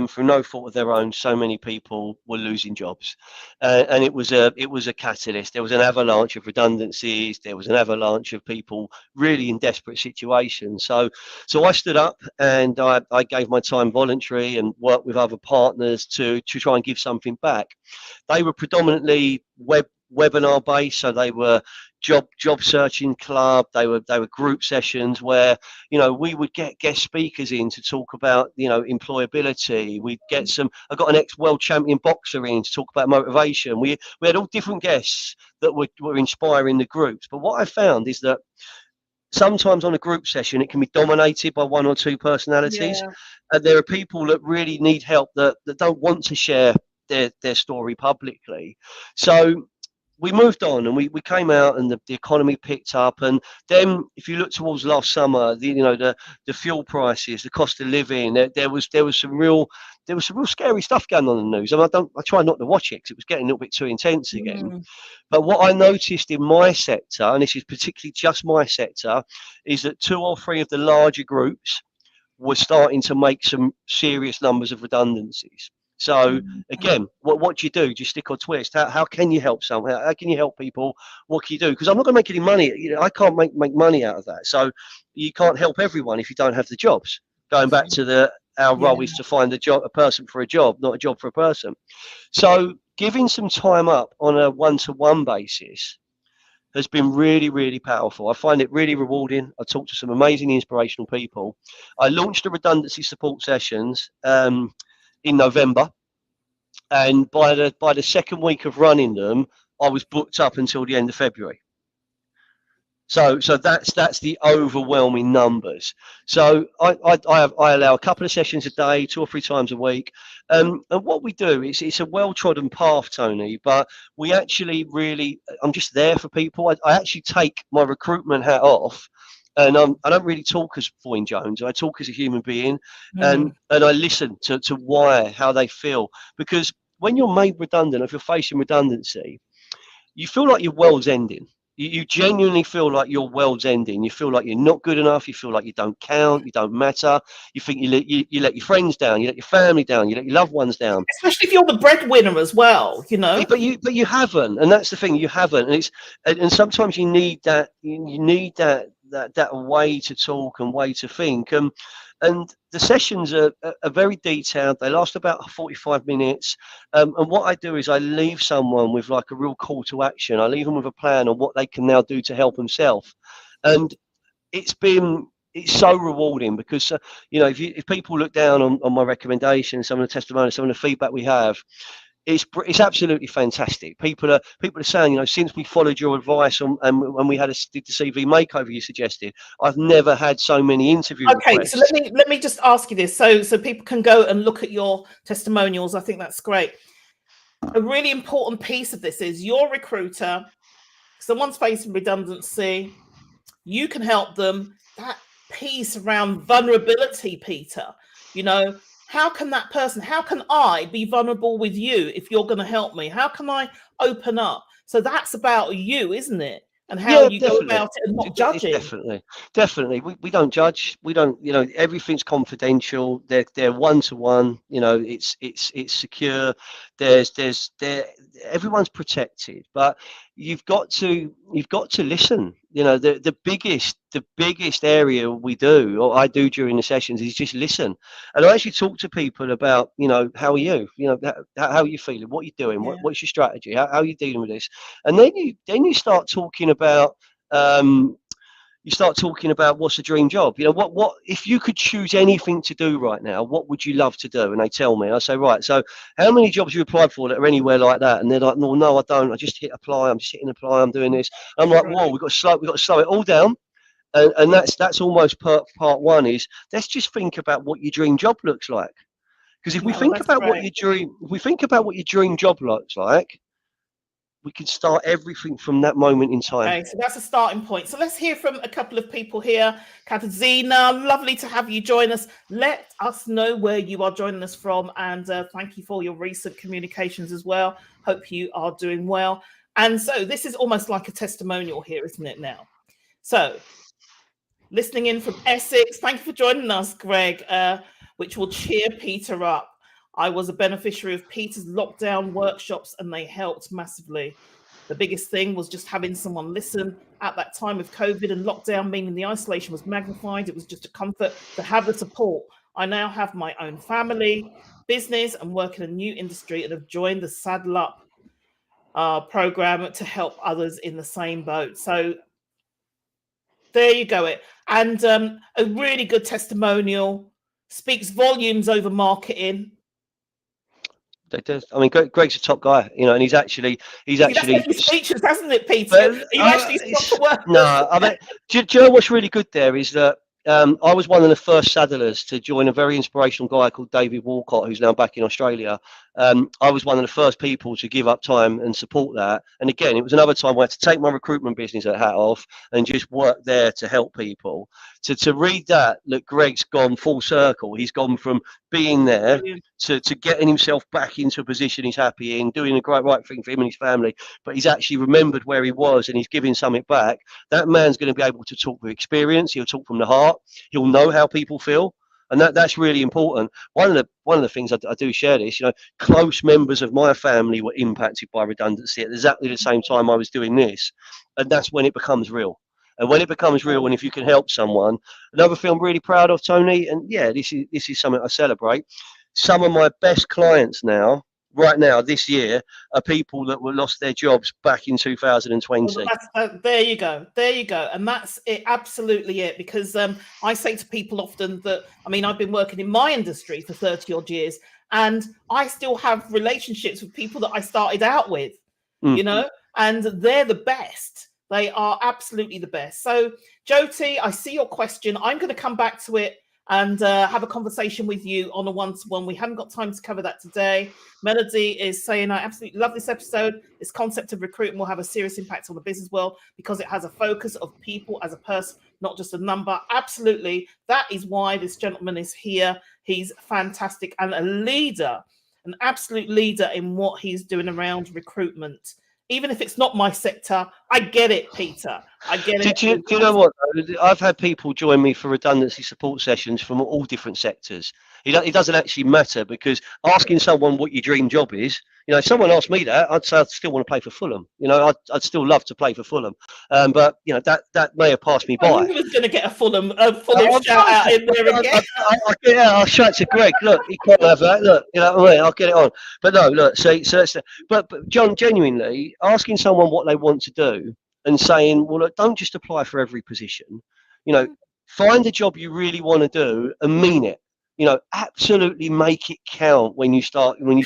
through no fault of their own, so many people were losing jobs, and it was a catalyst. There was an avalanche of redundancies. There was an avalanche of people really in desperate situations. So I stood up and I gave my time voluntary and worked with other partners to try and give something back. They were predominantly webinar based, so they were job searching club. They were group sessions where we would get guest speakers in to talk about employability. We'd get I got an ex-world champion boxer in to talk about motivation. We had all different guests that were inspiring the groups. But what I found is that sometimes on a group session it can be dominated by one or two personalities, and there are people that really need help that don't want to share their story publicly. So we moved on and we came out, and the economy picked up. And then if you look towards last summer, the fuel prices, the cost of living, there was some real scary stuff going on in the news. And I tried not to watch it because it was getting a little bit too intense again. But what I noticed in my sector, and this is particularly just my sector, is that 2 or 3 of the larger groups were starting to make some serious numbers of redundancies. So again, what do you do? Do you stick or twist? How can you help someone? How can you help people? What can you do? Because I'm not going to make any money. I can't make money out of that. So you can't help everyone if you don't have the jobs. Going back to our role is to find a person for a job, not a job for a person. So giving some time up on a one-to-one basis has been really, really powerful. I find it really rewarding. I talked to some amazing, inspirational people. I launched the redundancy support sessions in November, and by the second week of running them, I was booked up until the end of February. So that's the overwhelming numbers. So I allow a couple of sessions a day, 2 or 3 times a week, and what we do is it's a well-trodden path, Tony. But we actually I'm just there for people. I actually take my recruitment hat off. And I don't really talk as Foyne Jones. I talk as a human being, and I listen to how they feel. Because when you're made redundant, if you're facing redundancy, you feel like your world's ending. You genuinely feel like your world's ending. You feel like you're not good enough. You feel like you don't count. You don't matter. You think you let your friends down. You let your family down. You let your loved ones down. Especially if you're the breadwinner as well, But you haven't, and that's the thing. You haven't, and sometimes you need that. You need that way to talk and way to think. And the sessions are very detailed. They last about 45 minutes. And what I do is I leave someone with like a real call to action. I leave them with a plan on what they can now do to help themselves. And it's so rewarding because, if people look down on my recommendations, some of the testimonials, some of the feedback we have, it's absolutely fantastic. People are saying, since we followed your advice and when we did the CV makeover you suggested, I've never had so many interview requests. So let me just ask you this, so people can go and look at your testimonials. I think that's great. A really important piece of this is your recruiter. Someone's facing redundancy, you can help them. That piece around vulnerability, Peter. How can I be vulnerable with you if you're going to help me? How can I open up? So that's about you, isn't it? and how you go definitely. about it and not It's judging. definitely. We don't judge. We don't. Everything's confidential. They're one to one. It's secure. There. Everyone's protected, but you've got to listen. The biggest area we do, or I do during the sessions, is just listen. And I actually talk to people about, how are you? How are you feeling? What are you doing? Yeah. What's your strategy? How are you dealing with this? And then you start talking about um, what's the dream job. What if you could choose anything to do right now, what would you love to do? And they tell me. I say, right, so how many jobs you applied for that are anywhere like that? And they're like, no, I don't. I just hit apply. I'm just hitting apply. I'm doing this. I'm like, whoa, we've got to slow it all down. And that's almost part one, is let's just think about what your dream job looks like. Because if we No, think that's about great. if we think about what your dream job looks like, we can start everything from that moment in time. Okay, so that's a starting point. So let's hear from a couple of people here. Katarzyna, lovely to have you join us. Let us know where you are joining us from, and thank you for your recent communications as well. Hope you are doing well. And so this is almost like a testimonial here, isn't it now? So listening in from Essex, thank you for joining us, Greg, which will cheer Peter up. I was a beneficiary of Peter's lockdown workshops and they helped massively. The biggest thing was just having someone listen at that time of COVID and lockdown, meaning the isolation was magnified. It was just a comfort to have the support. I now have my own family, business, and work in a new industry, and have joined the Saddle Up program to help others in the same boat. So there you go. And a really good testimonial, speaks volumes over marketing. I mean, Greg's a top guy, and he's actually That's making speeches, hasn't it, Peter? But, Are you actually stopped to work? no, I mean, do you know what's really good there is that I was one of the first saddlers to join a very inspirational guy called David Walcott, who's now back in Australia. I was one of the first people to give up time and support that. And again, it was another time where I had to take my recruitment business hat off and just work there to help people. To read that, look, Greg's gone full circle. He's gone from being there to getting himself back into a position he's happy in, doing the right thing for him and his family, but he's actually remembered where he was and he's giving something back. That man's going to be able to talk with experience. He'll talk from the heart. He'll know how people feel, and that's really important. One of the things I do share this, close members of my family were impacted by redundancy at exactly the same time I was doing this, and that's when it becomes real. And when it becomes real, and if you can help someone, another thing I'm really proud of, Tony, and yeah, this is something I celebrate. Some of my best clients right now, this year, are people that were lost their jobs back in 2020. There you go. And that's it, absolutely it. Because I say to people often that, I mean, I've been working in my industry for 30 odd years, and I still have relationships with people that I started out with, and they're the best. They are absolutely the best. So, Jyoti, I see your question. I'm going to come back to it and have a conversation with you on a one-to-one. We haven't got time to cover that today. Melody is saying, I absolutely love this episode. This concept of recruitment will have a serious impact on the business world because it has a focus of people as a person, not just a number. Absolutely. That is why this gentleman is here. He's fantastic and a leader, an absolute leader in what he's doing around recruitment. Even if it's not my sector, I get it, Peter. I get it. Do you know what? I've had people join me for redundancy support sessions from all different sectors. It doesn't actually matter, because asking someone what your dream job is, if someone asked me that, I'd say I'd still want to play for Fulham. I'd still love to play for Fulham. But that may have passed me by. I was going to get a Fulham shout out in there again. I'll shout to Greg. Look, he can't have that. Look, I'll get it on. But no, look. So that's but John, genuinely asking someone what they want to do and saying, well, look, don't just apply for every position. Find a job you really want to do and mean it. Absolutely make it count when you start going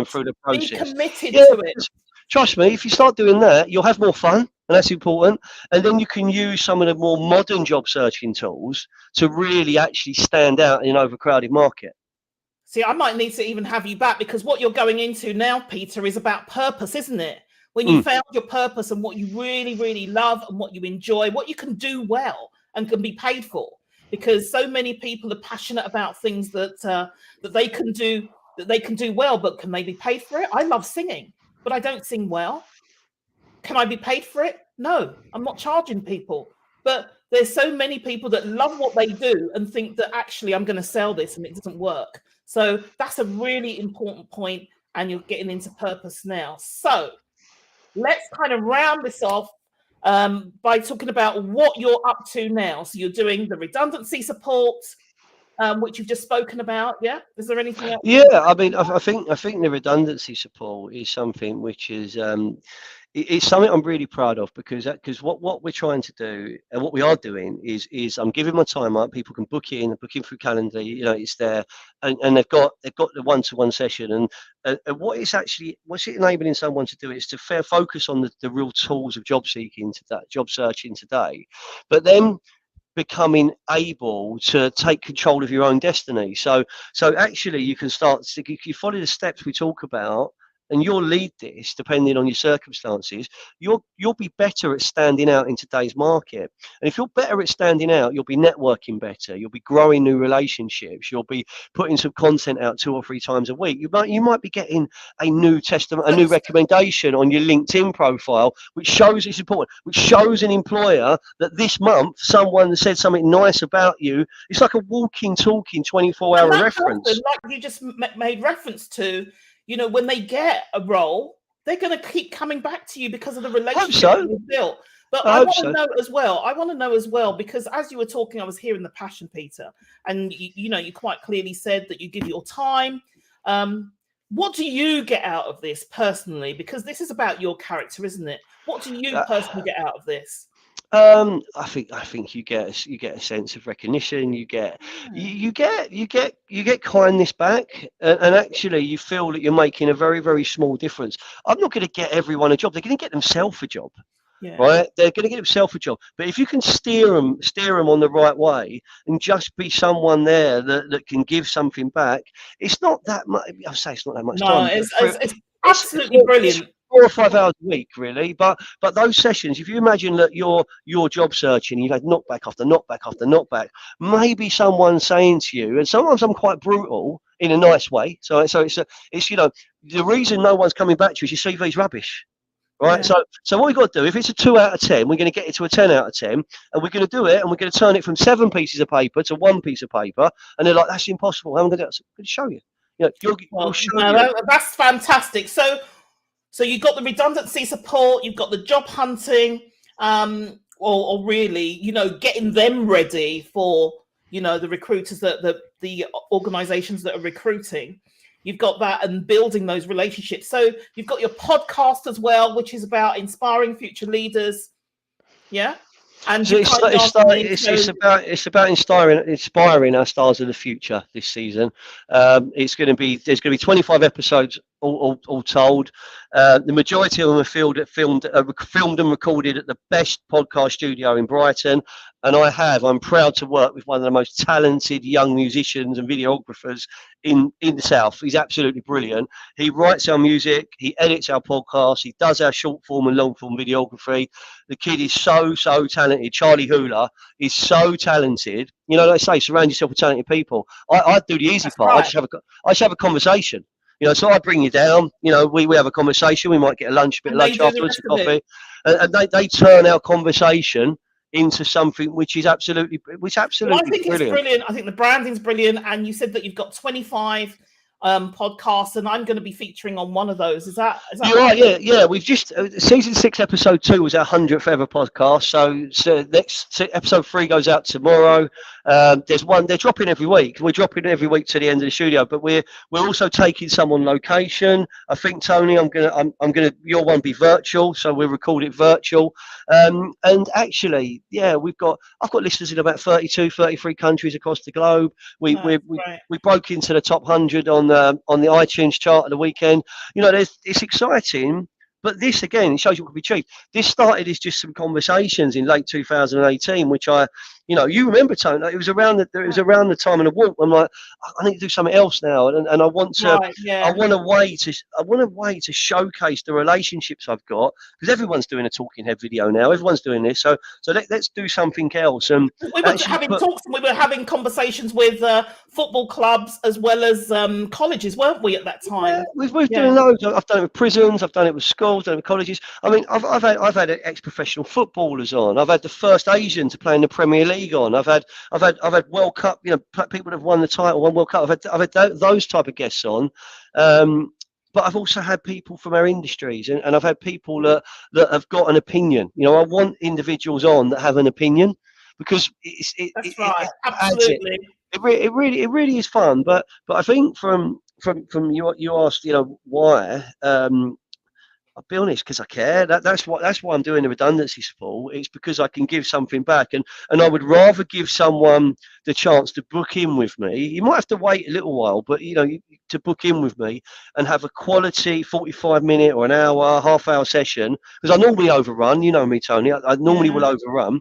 through the process. Be committed to it. Trust me, if you start doing that, you'll have more fun, and that's important. And then you can use some of the more modern job searching tools to really actually stand out in an overcrowded market. See, I might need to even have you back, because what you're going into now, Peter, is about purpose, isn't it? When you found your purpose and what you really, really love and what you enjoy, what you can do well and can be paid for. Because so many people are passionate about things that they can do well, but can they be paid for it? I love singing, but I don't sing well. Can I be paid for it? No, I'm not charging people. But there's so many people that love what they do and think that actually I'm going to sell this and it doesn't work. So that's a really important point, and you're getting into purpose now. So let's kind of round this off by talking about what you're up to now. So you're doing the redundancy support, which you've just spoken about. Yeah. Is there anything else? Yeah, I mean, I think the redundancy support is something which is it's something I'm really proud of, because what we're trying to do and what we are doing is I'm giving my time up. People can book in through calendar. You know, it's there, and they've got the one-to-one session, and what's it enabling someone to do is to focus on the real tools of job searching today, but then becoming able to take control of your own destiny. So actually you can start, if you follow the steps we talk about, and you'll lead this depending on your circumstances, you'll be better at standing out in today's market. And if you're better at standing out, you'll be networking better, you'll be growing new relationships, you'll be putting some content out 2 or 3 times a week. You might be getting a new recommendation on your LinkedIn profile, which shows, it's important, which shows an employer that this month someone said something nice about you. It's like a walking, talking 24-hour reference. Person, like you just made reference to, you know, when they get a role, they're going to keep coming back to you because of the relationship you've built. But I want to know as well, because as you were talking, I was hearing the passion, Peter, and you quite clearly said that you give your time. What do you get out of this personally? Because this is about your character, isn't it? What do you personally get out of this? I think you get a sense of recognition. You get kindness back, and actually you feel that you're making a very, very small difference. I'm not going to get everyone a job; they're going to get themselves a job, right? They're going to get themselves a job. But if you can steer them on the right way, and just be someone there that can give something back, it's not that much. I'll say it's not that much time. It's absolutely brilliant. 4 or 5 hours a week, really, but those sessions, if you imagine that you're job searching, you've had knockback after knockback after knockback, maybe someone saying to you, and sometimes I'm quite brutal in a nice way, so it's the reason no one's coming back to you is your CV's rubbish, right? Yeah. So what we've got to do, if it's a 2 out of 10, we're going to get it to a 10 out of 10, and we're going to do it, and we're going to turn it from 7 pieces of paper to 1 piece of paper, and they're like, that's impossible, how am I going to do it? I'm going to show you. We'll show you. That's fantastic. So you've got the redundancy support, you've got the job hunting, or really, getting them ready for, the recruiters, the organizations that are recruiting. You've got that and building those relationships. So you've got your podcast as well, which is about inspiring future leaders. Yeah. And so it's about inspiring our stars of the future this season. There's going to be 25 episodes all told. The majority of them are filmed and recorded at the best podcast studio in Brighton. And I'm proud to work with one of the most talented young musicians and videographers in the South. He's absolutely brilliant. He writes our music, he edits our podcast, he does our short form and long form videography. The kid is so talented. Charlie Hula is so talented. They say surround yourself with talented people. I do the easy part. Right. I just have a conversation. So I bring you down. We have a conversation. We might get a bit of lunch afterwards, a coffee, and they turn our conversation into something which is absolutely brilliant. It's brilliant. I think the branding's brilliant. And you said that you've got 25 podcasts, and I'm going to be featuring on one of those. Is that you right? Are, yeah. We've just season 6, episode 2 was our 100th ever podcast. So next episode 3 goes out tomorrow. There's one. They're dropping every week. We're dropping every week to the end of the studio. But we're also taking some on location. I think, Tony, I'm gonna your one be virtual, so we'll record it virtual. And actually, yeah, I've got listeners in about 32, 33 countries across the globe. We broke into the top 100 on the iTunes chart at the weekend. It's exciting. But this, again, it shows you what can be achieved. This started as just some conversations in late 2018, which I You know, you remember, Tony, it was around the time of the walk. I'm like, I need to do something else now, and I want to, Right, yeah. I want a way to showcase the relationships I've got, because everyone's doing a talking head video now. Everyone's doing this, so let's do something else. And we were having talks, and we were having conversations with football clubs as well as colleges, weren't we, at that time? Yeah, we've doing loads. I've done it with prisons. I've done it with schools. Done it with colleges. I mean, I've had ex-professional footballers on. I've had the first Asian to play in the Premier League on. I've had World Cup. You know, people that have won the title, won World Cup. I've had those type of guests on. But I've also had people from our industries, and I've had people that have got an opinion. You know, I want individuals on that have an opinion, because That's right. Absolutely. It really is fun. But I think from you asked, you know, why. I'll be honest, because I care. That's why I'm doing the redundancy support. It's because I can give something back, and I would rather give someone the chance to book in with me. You might have to wait a little while, but you know, to book in with me and have a quality 45-minute or an hour, half-hour session. Because I normally overrun. You know me, Tony. I normally will overrun.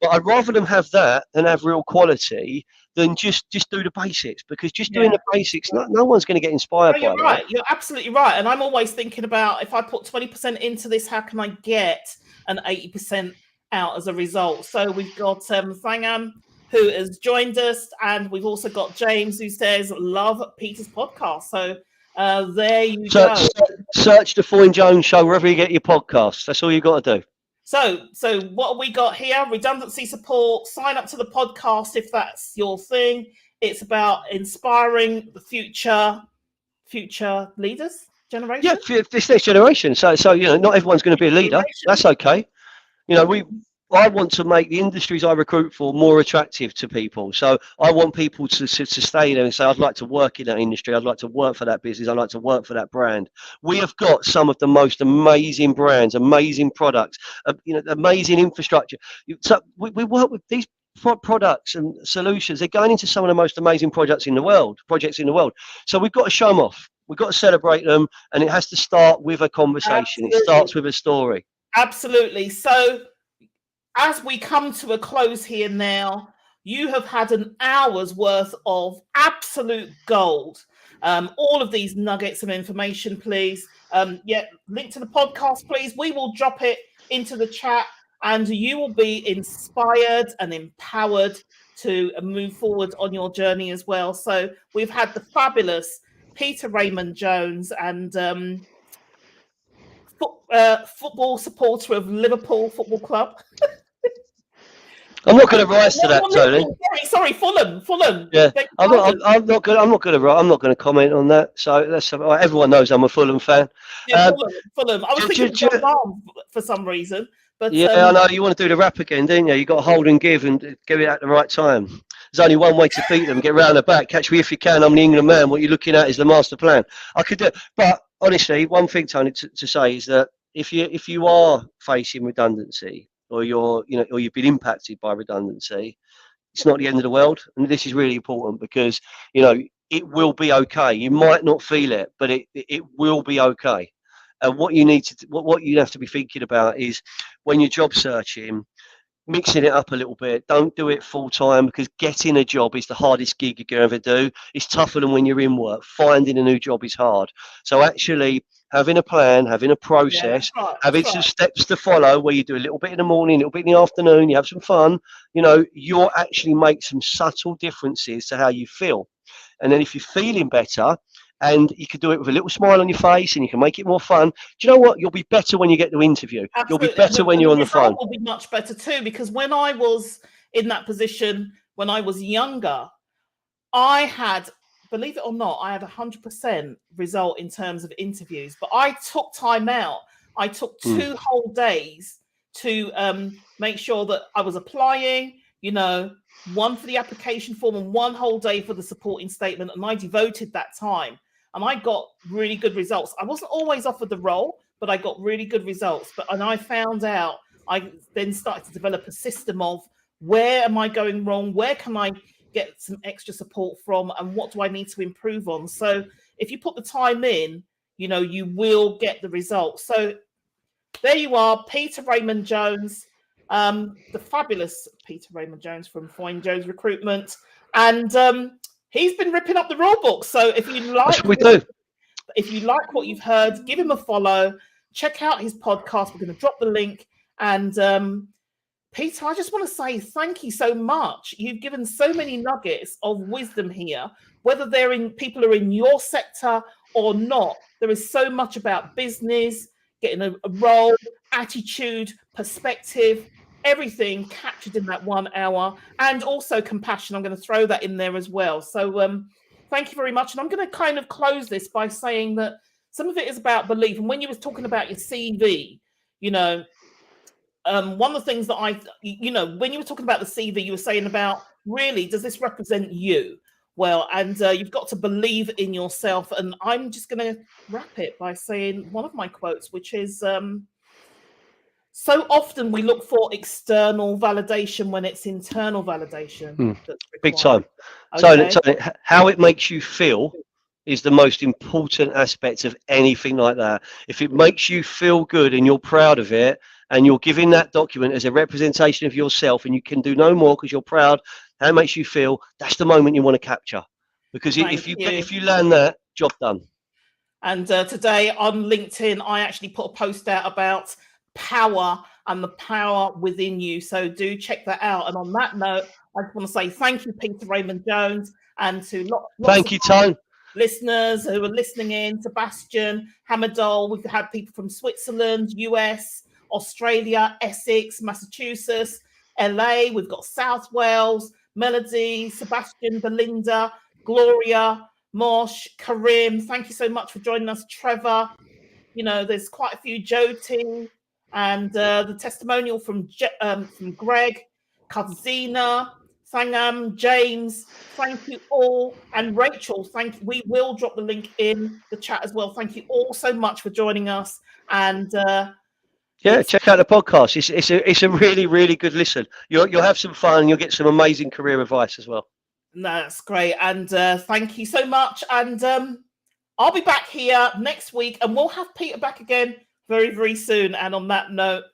But I'd rather them have that than have real quality than just do the basics, because just doing the basics, no one's going to get inspired by that. Right. You're absolutely right. And I'm always thinking about, if I put 20% into this, how can I get an 80% out as a result? So we've got Thangam, who has joined us, and we've also got James, who says, love Peter's podcast. So there you go. Search the Foyne Jones Show wherever you get your podcasts. That's all you got to do. So what have we got here? Redundancy support. Sign up to the podcast if that's your thing. It's about inspiring the future leaders generation. Yeah, this next generation. So you know, not everyone's going to be a leader. That's okay. You know, I want to make the industries I recruit for more attractive to people. So I want people to stay there and say, I'd like to work in that industry. I'd like to work for that business. I'd like to work for that brand. We have got some of the most amazing brands, amazing products, you know, amazing infrastructure. So we work with these products and solutions. They're going into some of the most amazing projects in the world. So we've got to show them off. We've got to celebrate them, and it has to start with a conversation. Absolutely. It starts with a story. Absolutely. So as we come to a close here now, you have had an hour's worth of absolute gold. All of these nuggets of information, please. Link to the podcast, please. We will drop it into the chat, and you will be inspired and empowered to move forward on your journey as well. So we've had the fabulous Peter Raymond Jones, and football supporter of Liverpool Football Club. I'm not going to rise to that, Tony. Sorry, Fulham. Yeah, I'm not going to comment on that. So that's everyone knows I'm a Fulham fan. Yeah, Fulham. I was thinking John Barnes for some reason, but yeah, I know you want to do the rap again, didn't you? You got to hold and give and give it at the right time. There's only one way to beat them: get round the back, catch me if you can. I'm the England man. What you're looking at is the master plan. I could do it, but honestly, one thing, Tony, to say is that if you are facing redundancy, or you've been impacted by redundancy, it's not the end of the world. And this is really important, because you know it will be okay. You might not feel it, but it will be okay. And what you have to be thinking about is, when you're job searching, mixing it up a little bit. Don't do it full time, because getting a job is the hardest gig you can ever do. It's tougher than when you're in work. Finding a new job is hard. So actually, having a plan, having a process, having some steps to follow, where you do a little bit in the morning, a little bit in the afternoon, you have some fun, you know, you'll actually make some subtle differences to how you feel. And then if you're feeling better, and you can do it with a little smile on your face, and you can make it more fun, do you know what? You'll be better when you get to interview. Absolutely. You'll be better when you're on the phone. Will be much better too, because when I was in that position, when I was younger, I had, believe it or not, I had 100% result in terms of interviews, but I took time out. I took 2 whole days to make sure that I was applying, you know, one for the application form and 1 whole day for the supporting statement. And I devoted that time, and I got really good results. I wasn't always offered the role, but I got really good results. And I found out, I then started to develop a system of, where am I going wrong? Where can I get some extra support from, and what do I need to improve on? So if you put the time in, you know, you will get the results. So there you are, Peter Raymond Jones. the fabulous Peter Raymond Jones from Foyne Jones Recruitment, and he's been ripping up the rule book. So if you like, if you like what you've heard, give him a follow. Check out his podcast. We're going to drop the link. And Peter, I just want to say thank you so much. You've given so many nuggets of wisdom here, whether people are in your sector or not. There is so much about business, getting a role, attitude, perspective, everything captured in that 1 hour, and also compassion. I'm going to throw that in there as well. So thank you very much. And I'm going to kind of close this by saying that some of it is about belief. And when you were talking about your CV, one of the things that when you were talking about the CV, you were saying about, really, does this represent you? Well, and you've got to believe in yourself. And I'm just going to wrap it by saying one of my quotes, which is, so often we look for external validation when it's internal validation. That's big time. Okay. So how it makes you feel is the most important aspect of anything like that. If it makes you feel good and you're proud of it, and you're giving that document as a representation of yourself, and you can do no more because you're proud, how it makes you feel, that's the moment you want to capture. Because if you learn that, job done. And today on LinkedIn, I actually put a post out about power and the power within you. So do check that out. And on that note, I just want to say thank you, Peter Raymond Jones, and to lots of Tone. Listeners who are listening in, Sebastian, Hamadol. We've had people from Switzerland, US, Australia, Essex, Massachusetts, LA. We've got South Wales, Melody, Sebastian, Belinda, Gloria, Mosh, Karim. Thank you so much for joining us, Trevor. There's quite a few, Jyoti, and the testimonial from Greg, Kazina, Sangam, James. Thank you all, and Rachel. We will drop the link in the chat as well. Thank you all so much for joining us, and check out the podcast. It's a really, really good listen. You'll have some fun, and you'll get some amazing career advice as well. That's great, and thank you so much. And I'll be back here next week, and we'll have Peter back again very, very soon. And on that note,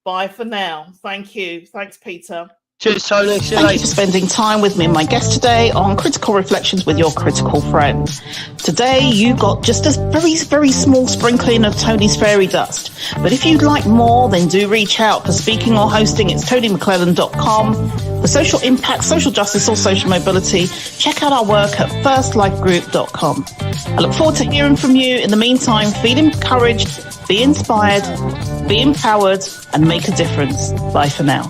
bye for now. Thank you. Thanks, Peter. Cheers, Tony. Thank you for spending time with me and my guest today on Critical Reflections with Your Critical Friend. Today, you got just a very, very small sprinkling of Tony's fairy dust. But if you'd like more, then do reach out. For speaking or hosting, it's TonyMcClellan.com. For social impact, social justice, or social mobility, check out our work at firstlifegroup.com. I look forward to hearing from you. In the meantime, feel encouraged, be inspired, be empowered, and make a difference. Bye for now.